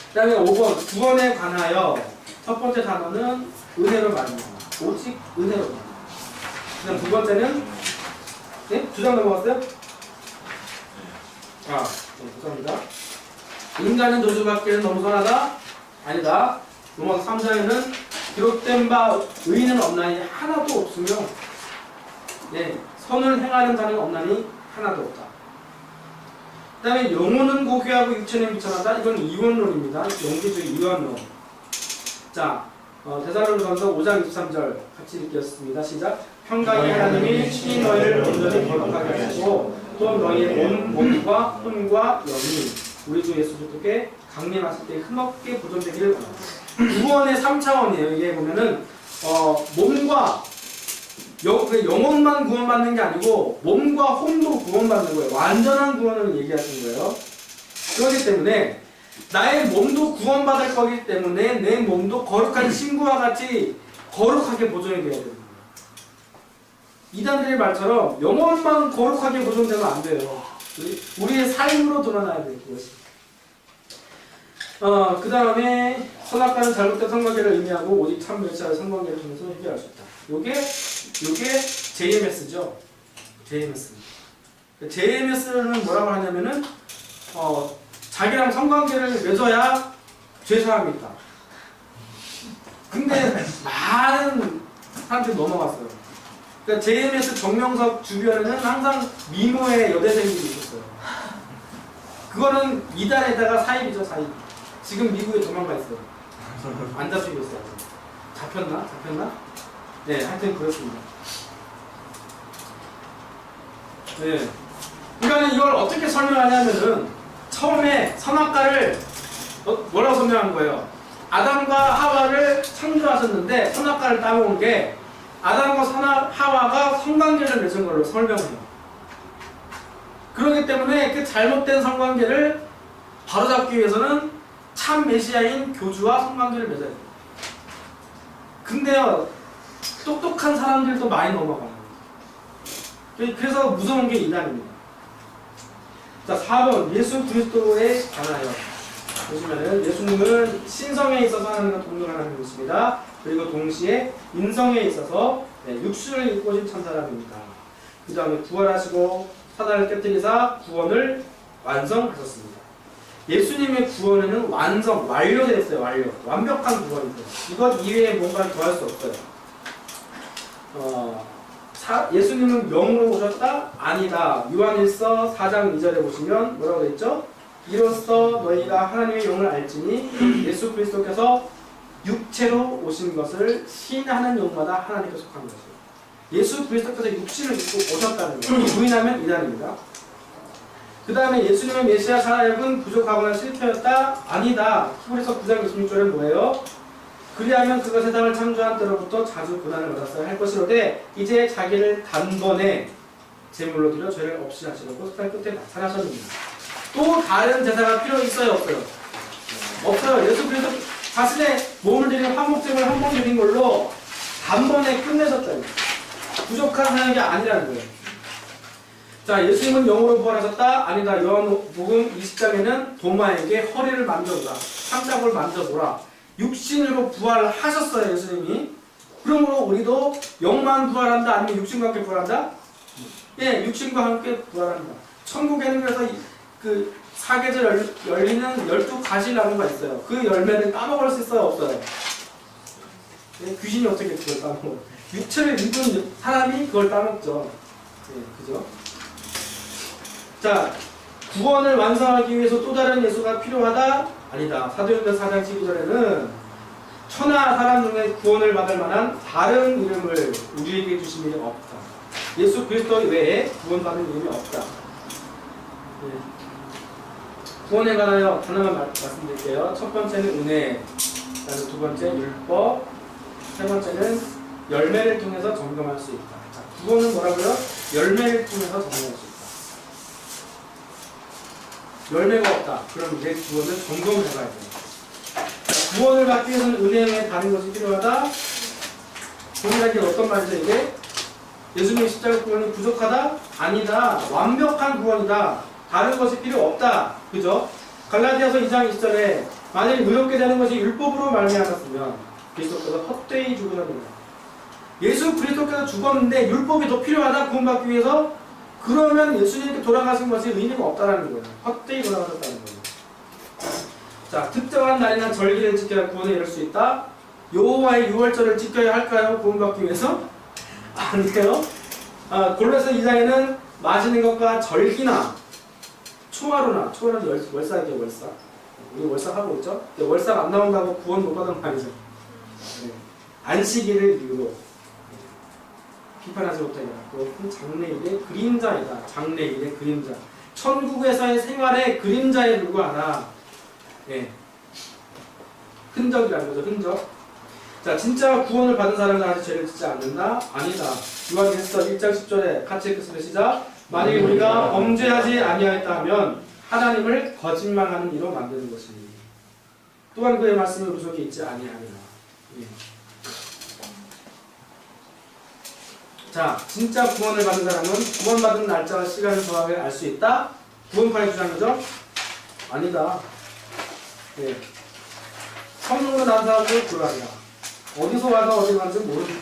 그 다음에 5번 구원에 관하여 첫 번째 단어는 은혜로 말합니다. 오직 은혜로 말합니다. 그 다음 두 번째는 네? 2장 넘어갔어요? 아, 네, 죄송합니다. 인간은 저주받기에는 너무 선하다? 아니다. 로마서 3장에는 기록된 바 의인은 없나니 하나도 없으며, 네, 선을 행하는 자는 없나니 하나도 없다. 그 다음에 영혼은 고귀하고 육체는 비천하다. 이건 이원론입니다. 영계주의 이원론. 자, 데살로니가서 5장 23절 같이 읽겠습니다. 시작. 평강의 하나님이 친히 너희를 온전히 거룩하게 하시고 또 너희의 온 몸과 혼과 영이 우리 주 예수 그리스도께 강림하실 때 흠없게 보존되기를 바랍니다. 구원의 3차원이에요. 이게 보면은 몸과 영혼만 구원받는 게 아니고 몸과 혼도 구원받는 거예요. 완전한 구원을 얘기하신 거예요. 그렇기 때문에 나의 몸도 구원받을 거기 때문에 내 몸도 거룩한 신부와 같이 거룩하게 보존이 되어야 됩니다. 이단들의 말처럼 영혼만 거룩하게 보존되면 안 돼요. 우리의 삶으로 드러나야 돼요. 그것이. 그 다음에 선악과는 잘못된 성관계를 의미하고 오직 참 멸치와의 성관계를 통해서 해결할 수 있다. 요게 JMS죠. JMS. JMS는 뭐라고 하냐면은 자기랑 성관계를 맺어야 죄사함이 있다. 근데 많은 사람들이 넘어갔어요. 그러니까 JMS 정명석 주변에는 항상 미모의 여대생들이 있었어요. 그거는 이단에다가 사입이죠, 사입. 지금 미국에 도망가 있어요. 안 잡히고 있어요. 잡혔나? 네, 하여튼 그렇습니다. 네. 그러니까 이걸 어떻게 설명하냐면은 처음에 선악과를 뭐라고 설명한 거예요? 아담과 하와를 창조하셨는데 선악과를 따먹은 게 아담과 하와가 성관계를 맺은 걸로 설명해요. 그렇기 때문에 그 잘못된 성관계를 바로잡기 위해서는 참 메시아인 교주와 성관계를 맺어야 돼요. 근데요, 똑똑한 사람들도 많이 넘어가요. 그래서 무서운 게 이단입니다. 자, 4번 예수 그리스도에 관하여 보시면은 예수님은 신성에 있어서 하나님과 동등한 하나님이십니다. 그리고 동시에 인성에 있어서 육신을 입고 오신 참사람입니다. 그 다음에 부활하시고 사단을 깨뜨리사 구원을 완성하셨습니다. 예수님의 구원에는 완료되어 있어요. 완벽한 구원이세요. 이것 이외에 뭔가를 더할 수 없어요. 예수님은 영으로 오셨다? 아니다. 요한일서 4장 2절에 보시면 뭐라고 되어 있죠? 이로써 너희가 하나님의 영을 알지니 예수 그리스도께서 육체로 오신 것을 신하는 영마다 하나님께 속한 것이에요. 예수 그리스도께서 육신을 입고 오셨다는 거예요. 부인하면 이단입니다. 그 다음에 예수님의 메시아 사역은 부족하거나 실패였다? 아니다. 히브리서 9장 26절은 뭐예요? 그리하면 그것의 세상을 창조한 때로부터 자주 고난을 받았어야 할 것이로되 이제 자기를 단번에 제물로 드려 죄를 없이 하시려고 수단 끝에 나타나셨습니다. 또 다른 제사가 필요 있어요? 없어요? 없어요. 예수 그리스도 자신의 몸을 드린 화목제물 한 번 드린 걸로 단번에 끝내셨다는 거예요. 부족한 사역이 아니라는 거예요. 자, 예수님은 영으로 부활하셨다? 아니다. 요한복음 20장에는 도마에게 허리를 만져보라. 삼자골 만져보라. 육신으로 부활하셨어요, 예수님이. 그러므로 우리도 영만 부활한다? 아니면 육신과 함께 부활한다? 예, 육신과 함께 부활한다. 천국에는 그래서 그 사계절 열리는 12가지나무가 있어요. 그 열매를 따먹을 수 있어요, 없어요? 예, 귀신이 어떻게 그걸 따먹어요? 육체를 입은 사람이 그걸 따먹죠. 예, 그죠? 자, 구원을 완성하기 위해서 또 다른 예수가 필요하다? 아니다. 사도행전 4장 12절에는 천하 사람 중에 구원을 받을 만한 다른 이름을 우리에게 주신 일이 없다. 예수 그리스도 외에 구원받는 이름이 없다. 네. 구원에 관하여 하나만 말씀드릴게요. 첫 번째는 은혜, 두 번째 율법, 세 번째는 열매를 통해서 점검할 수 있다. 자, 구원은 뭐라고요? 열매를 통해서 점검할 수 있다. 열매가 없다. 그럼 이제 구원을 점검을 해봐야 돼요. 자, 구원을 받기 위해서는 은혜 외에 다른 것이 필요하다. 구원이라는 게 어떤 말이죠, 이게? 예수님의 십자가 구원이 부족하다? 아니다. 완벽한 구원이다. 다른 것이 필요 없다. 그죠? 갈라디아서 2장 20절에 만일 의롭게 되는 것이 율법으로 말미암았으면 그리스도께서 헛되이 죽으셨느냐. 예수 그리스도께서 죽었는데 율법이 더 필요하다. 구원받기 위해서? 그러면 예수님께 돌아가신 것이 의미가 없다는 거예요. 헛되이 돌아가셨다는 거예요. 자, 특정한 날이나 절기를 지켜야 구원에 이를 수 있다. 여호와의 유월절을 지켜야 할까요? 구원받기 위해서? 아니에요. 골로새 2장에는 마시는 것과 절기나 초하루나, 초하루는 월삭이죠, 월삭. 우리 월삭하고 있죠? 월삭 안 나온다고 구원 못 받은 말이죠. 네. 안식일을 이유로 비판하지 못하리라. 그것은 장래일의 그림자이다. 장래일의 그림자. 천국에서의 생활의 그림자에 불과하다. 예. 흔적이라는 거죠. 흔적. 자, 진짜 구원을 받은 사람은 아직 죄를 짓지 않는다? 아니다. 요한일서 1장 10절에 같이 읽겠습니다. 시작. 만일 우리가 범죄하지 아니하였다 하면 하나님을 거짓말하는 이로 만드는 것이니 또한 그의 말씀이 우리 속에 있지 아니하리라. 예. 자, 진짜 구원을 받은 사람은 구원받은 날짜와 시간을 정확하게 알 수 있다? 구원파의 주장이죠? 아니다. 예. 성령으로 난 사람도 불안이다. 어디서 와서 어디 가는지 모르는.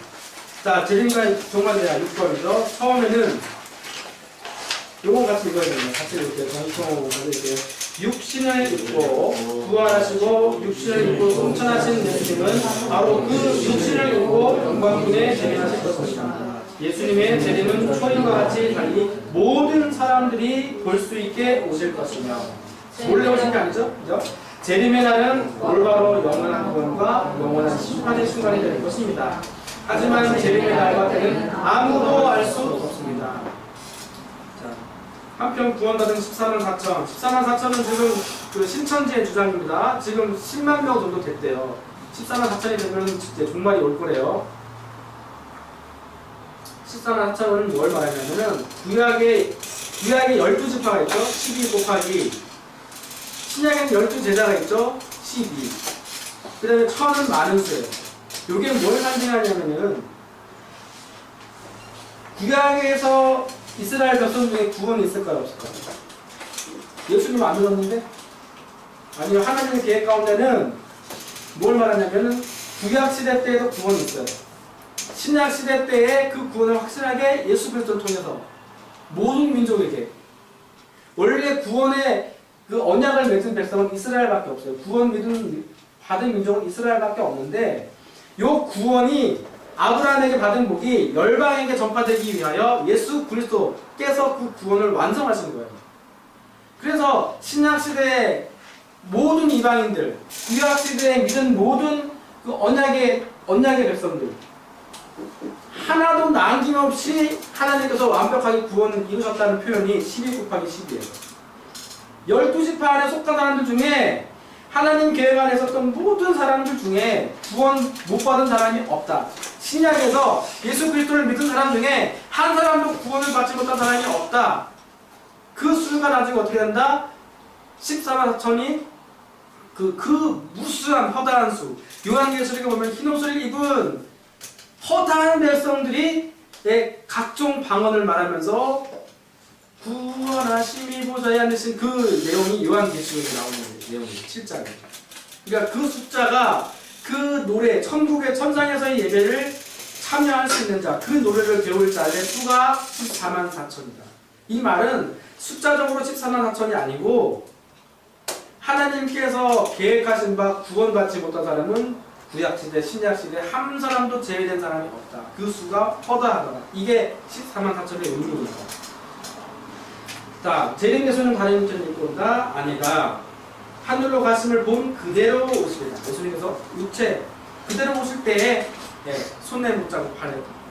자, 제림과 종말대야 6번이죠. 처음에는 요거 같이 읽어야 됩니다. 같이 이렇게 정통으로 이렇게 육신을 입고 부활하시고 육신을 입고 승천하신 예수님은 바로 그 육신을 입고 영광군에 재림하실 것입니다. 예수님의 재림은 초인과 같이 달리 모든 사람들이 볼 수 있게 오실 것이며 몰래 오신 게 아니죠? 그죠? 재림의 날은 올바로 영원한 구원과 영원한 심판의 순간이 될 것입니다. 하지만 재림의 날과 때는 아무도 알 수 없습니다. 자, 한편 구원받은 14만 4천. 14만 4천은 지금 그 신천지의 주장입니다. 지금 10만 명 정도 됐대요. 14만 4천이 되면 이제 종말이 올 거래요. 14만 4천은 뭘 말하냐면은 구약에 12지파가 있죠. 12 곱하기 신약에는 12제자가 있죠. 12. 그 다음에 천은 많은 수예요. 이게 뭘 상징하냐면은 구약에서 이스라엘 백성 중에 구원이 있을까요? 없을까요? 예수님 안 믿었는데? 아니요, 하나님의 계획 가운데는 뭘 말하냐면은 구약 시대 때에도 구원이 있어요. 신약 시대 때에 그 구원을 확실하게 예수 그리스도를 통해서 모든 민족에게, 원래 구원의 그 언약을 맺은 백성은 이스라엘밖에 없어요. 구원 받은 민족은 이스라엘밖에 없는데, 요 구원이 아브라함에게 받은 복이 열방에게 전파되기 위하여 예수 그리스도께서 그 구원을 완성하신 거예요. 그래서 신약 시대의 모든 이방인들, 구약 시대에 믿은 모든 그 언약의 백성들, 하나도 남김없이 하나님께서 완벽하게 구원을 이루셨다는 표현이 12 곱하기 10이에요. 12지파 안에 속한 사람들 중에 하나님 계획 안에 있었던 모든 사람들 중에 구원 못 받은 사람이 없다. 신약에서 예수 그리스도를 믿은 사람 중에 한 사람도 구원을 받지 못한 사람이 없다. 그 수가 나중에 어떻게 된다? 14만 4천이 그 무수한 허다한 수. 요한계시록에 보면 흰 옷을 입은 허다한 백성들이 각종 방언을 말하면서 구원하심이 보좌에 앉으신 그 내용이 요한계시록에 나오는 내용이에요. 7장에. 그러니까 그 숫자가 그 노래, 천국의 천상에서의 예배를 참여할 수 있는 자, 그 노래를 배울 자의 수가 14만 4천이다. 이 말은 숫자적으로 14만 4천이 아니고 하나님께서 계획하신 바 구원받지 못한 사람은 구약시대, 신약시대 한 사람도 제외된 사람이 없다. 그 수가 허다하더라. 이게 14만 4천의 의미입니다. 자, 재림 예수는 다른 일을 입고 온다? 아니다. 하늘로 가심을 본 그대로 오시리라. 예수님께서 육체 그대로 오실 때에 손에 못자국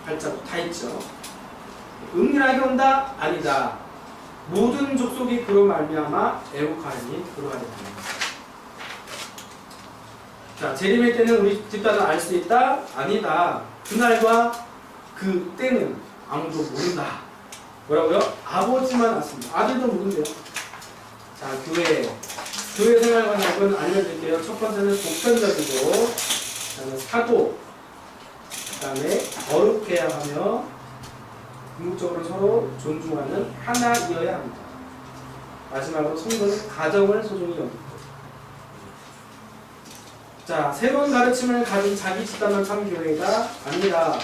발자국 다 있죠. 은밀하게 온다? 아니다. 모든 족속이 그로 말미암아 애국하리니 그러하리라. 자, 재림의 때는 우리 집단은 알 수 있다? 아니다. 그날과 그 때는 아무도 모른다. 뭐라고요? 아버지만 알습니다. 아들도 모른대요. 자, 교회 생활 관역은 알려드릴게요. 첫 번째는 보편적이고, 그 다음에 사고, 그 다음에 거룩해야 하며, 궁극적으로 서로 존중하는 하나이어야 합니다. 마지막으로 성도는 가정을 소중히 여기고. 자, 새로운 가르침을 가진 자기 집단만 참 교회가 아니라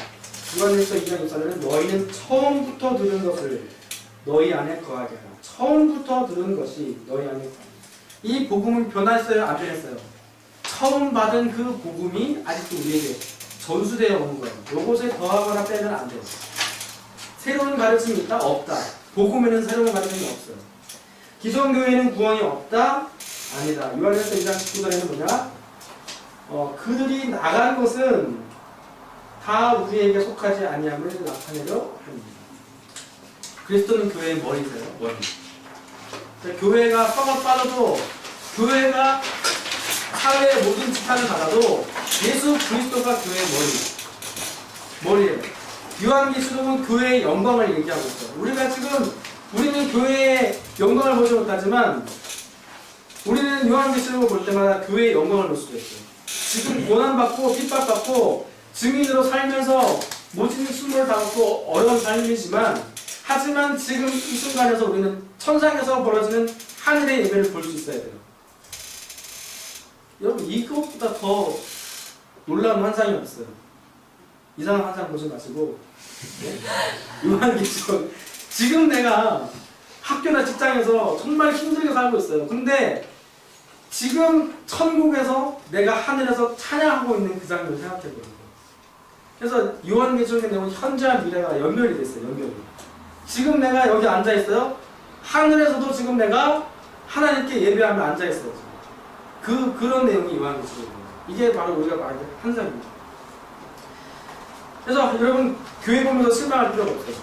요한일서 2장 6절에는 너희는 처음부터 들은 것을 너희 안에 거하게 하라. 처음부터 들은 것이 너희 안에 거하게. 이 복음은 변했어요? 안 변했어요? 처음 받은 그 복음이 아직도 우리에게 전수되어 오는 거예요. 요것에 더하거나 빼면 안 돼요. 새로운 가르침이 있다? 없다. 복음에는 새로운 가르침이 없어요. 기성교회는 구원이 없다? 아니다. 요한일서 2장 19절에는 뭐냐? 그들이 나간 것은 다 우리에게 속하지 아니함을 나타내려 합니다. 그리스도는 교회의 머리세요. 머리. 교회가 썩어 빠져도, 교회가 사회의 모든 지탄을 받아도 예수 그리스도가 교회의 머리예요. 요한계시록은 교회의 영광을 얘기하고 있어요. 우리는 교회의 영광을 보지 못하지만 우리는 요한계시록을 볼 때마다 교회의 영광을 볼 수도 있어요. 지금 고난받고 핍박받고 증인으로 살면서 모진 숨을 담고 어려운 삶이지만 하지만 지금 이 순간에서 우리는 천상에서 벌어지는 하늘의 예배를 볼 수 있어야 돼요. 여러분 이것보다 더 놀라운 환상이 없어요. 이상한 환상 보지 마시고 요한계시록 지금 내가 학교나 직장에서 정말 힘들게 살고 있어요. 근데 지금 천국에서 내가 하늘에서 찬양하고 있는 그 장면을 생각해보는 거예요. 그래서 요한계시록의 내용은 현재와 미래가 연결이 됐어요. 연결이. 지금 내가 여기 앉아있어요. 하늘에서도 지금 내가 하나님께 예배하며 앉아있어요. 그런 내용이 요한계시록이에요. 이게 바로 우리가 말하는 환상입니다. 그래서 여러분 교회 보면서 실망할 필요가 없어요.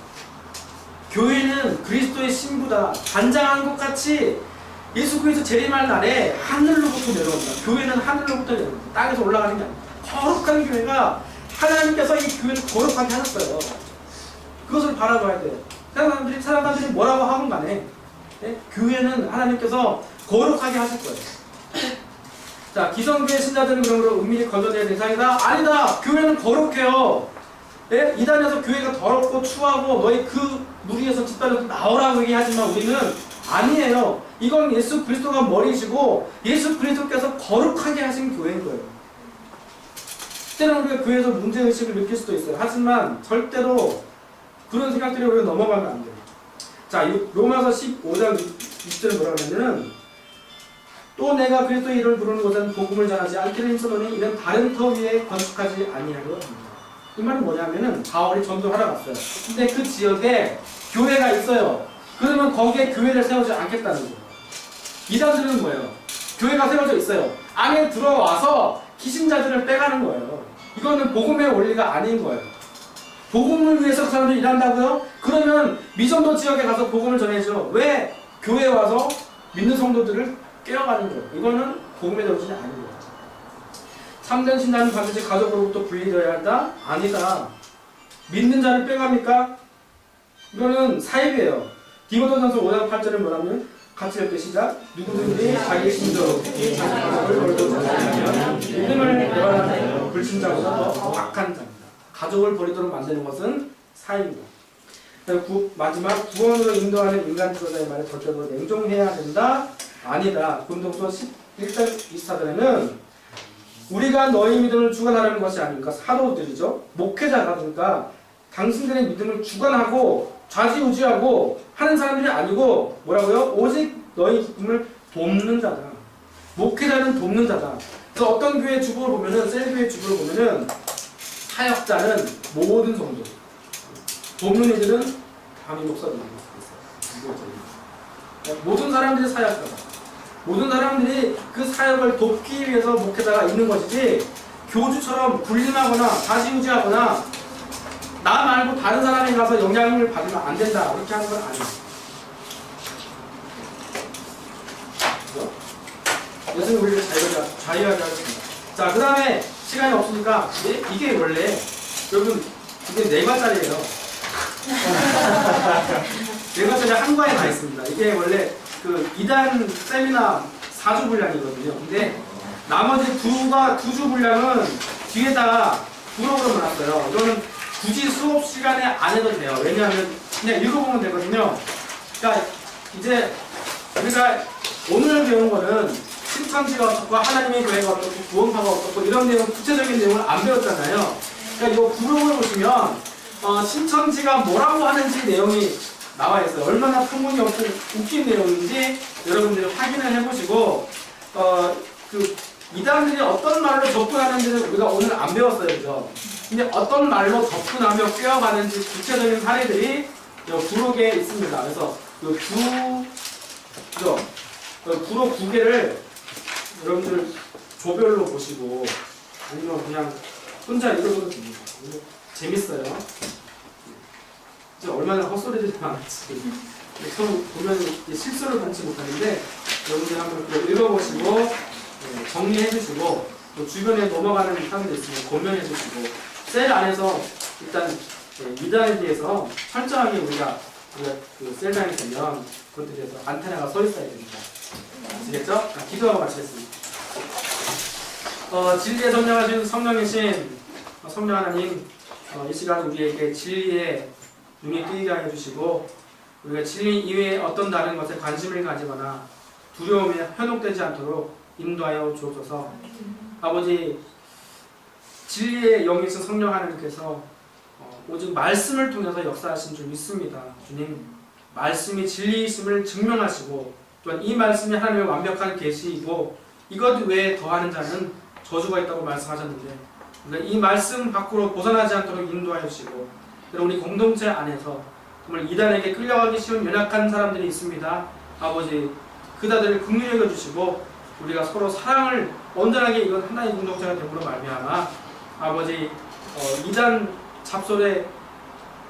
교회는 그리스도의 신부다. 단장한 것 같이 예수 그리스도 재림할 날에 하늘로부터 내려온다. 교회는 하늘로부터 내려온다. 땅에서 올라가는 게 아니에요. 거룩한 교회가 하나님께서 이 교회를 거룩하게 하셨어요. 그것을 바라봐야 돼요. 사람들이 뭐라고 하건 간에 교회는 하나님께서 거룩하게 하실 거예요. 자, 기성교회 신자들은 그러므로 은밀히 건져내야 대상이다? 아니다! 교회는 거룩해요. 예? 이단에서 교회가 더럽고 추하고 너희 그 무리에서 집단에서 나오라고 얘기하지만 우리는 아니에요. 이건 예수 그리스도가 머리시고 예수 그리스도께서 거룩하게 하신 교회인 거예요. 때로는 우리가 교회에서 문제의식을 느낄 수도 있어요. 하지만 절대로 그런 생각들이 우리가 넘어가면 안 돼요. 자, 로마서 15장 20절에 뭐라고 하냐면은 또 내가 그리스도의 이름을 부르는 곳은 복음을 전하지 않기를 힘쓰노니 이는 다른 터 위에 건축하지 아니하려 합니다. 이 말은 뭐냐면은 바울이 전도하러 갔어요. 근데 그 지역에 교회가 있어요. 그러면 거기에 교회를 세우지 않겠다는 거예요. 이단들은 뭐예요? 교회가 세워져 있어요. 안에 들어와서 기신자들을 빼가는 거예요. 이거는 복음의 원리가 아닌 거예요. 복음을 위해서 그 사람들이 일한다고요? 그러면 미전도 지역에 가서 복음을 전해줘. 왜 교회에 와서 믿는 성도들을 깨어가는 거예요? 이거는 복음의 정신이 아닌 거예요. 참된 신자는 반드시 가족으로부터 분리되어야 한다? 아니다. 믿는 자를 빼갑니까? 이거는 사입이에요. 디모데전서 5장 8절에 뭐라면 같이 읽게 시작. 누구든지 자기의 신조 특히 자기 가족을 버리고 전하면 믿음을 배반하는 불신자보다 더 악한 자입니다. 가족을 버리도록 만드는 것은 사입니다. 마지막 구원으로 인도하는 인간 지도자의 말에 절대로 냉정해야 된다? 아니다. 고린도후서 11장 24절에는 우리가 너희 믿음을 주관하려는 것이 아닙니까? 사도들이죠. 목회자가 그러니까 당신들의 믿음을 주관하고 좌지우지하고 하는 사람들이 아니고 뭐라고요? 오직 너희 믿음을 돕는 자다. 목회자는 돕는 자다. 그래서 어떤 교회 주보를 보면은 셀교회 주보를 보면은 사역자는 모든 성도, 돕는 이들은 담임 목사들이 있어요. 모든 사람들이 사역자다. 모든 사람들이 그 사역을 돕기 위해서 목회자가 있는 것이지 교주처럼 군림하거나 좌지우지하거나 나 말고 다른 사람이 가서 영향을 받으면 안 된다 그렇게 하는 건 아니에요. 예수님 우리를 자유하게 하겠습니다. 자, 그 다음에 시간이 없으니까 이게 원래 여러분 이게 4과짜리예요. 4과짜리 한과에 나 있습니다. 이게 원래 그 2단 세미나 4주 분량이거든요. 근데 나머지 2주 분량은 뒤에다가 부록으로 놨어요. 이거는 굳이 수업 시간에 안 해도 돼요. 왜냐하면 그냥 읽어보면 되거든요. 그러니까 이제 우리가 오늘 배운 거는 신천지가 어떻고 하나님의 교회가 어떻고 구원파가 어떻고 이런 내용 구체적인 내용을 안 배웠잖아요. 그러니까 이거 부록을 보시면 신천지가 뭐라고 하는지 내용이 나와 있어요. 얼마나 터무니없고 웃긴 내용인지 여러분들이 확인을 해보시고 그 이단들이 어떤 말로 접근하는지는 우리가 오늘 안 배웠어요, 그죠? 근데 어떤 말로 접근하며 꿰어가는지 구체적인 사례들이 부록에 있습니다. 그래서 그 부록 2개를 여러분들 조별로 보시고 아니면 그냥 혼자 읽어도 됩니다. 재밌어요. 얼마나 헛소리들이 많을지 처음 보면 실수를 반지 못하는데 여러분들 한번 그걸 읽어보시고 정리해주시고 또 주변에 넘어가는 사람들 있으면 권면해주시고 셀 안에서 일단 이단에 대해서 철저하게 우리가 그 셀장이 되면 그것에 대해서 안테나가 서 있어야 됩니다. 아시겠죠? 자, 기도하고 마치겠습니다. 진리에 선명하신 성령이신 성령 하나님, 이 시간 우리에게 진리에 눈이 뜨이게 하여 주시고 우리가 진리 이외에 어떤 다른 것에 관심을 가지거나 두려움에 현혹되지 않도록 인도하여 주옵소서. 아버지, 진리의 영이신 성령 하나님께서 오직 말씀을 통해서 역사하신 줄 믿습니다. 주님, 말씀이 진리이심을 증명하시고 또한 이 말씀이 하나님의 완벽한 계시이고 이것 외에 더하는 자는 저주가 있다고 말씀하셨는데 우리가 이 말씀 밖으로 벗어나지 않도록 인도하여 주시고 우리 공동체 안에서 정말 이단에게 끌려가기 쉬운 연약한 사람들이 있습니다. 아버지, 그다들을 긍휼히 여겨주시고 우리가 서로 사랑을 온전하게 이건 하나의 공동체가 됨으로 말미암아 아버지 이단 잡솔에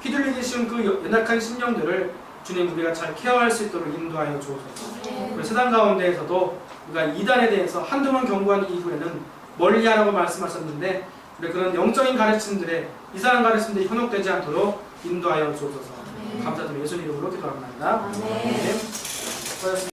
휘둘리기 쉬운 그 연약한 심령들을 주님 우리가 잘 케어할 수 있도록 인도하여 주옵소서. 우리 세상 가운데에서도 우리가 이단에 대해서 한두 번 경고한 이후에는 멀리하라고 말씀하셨는데 우리 그런 영적인 가르침들에 이상한 가르침들이 현혹되지 않도록 인도하여 주옵소서. 감사드리며 예수님 이름으로 기도합니다. 네. 수고하셨습니다.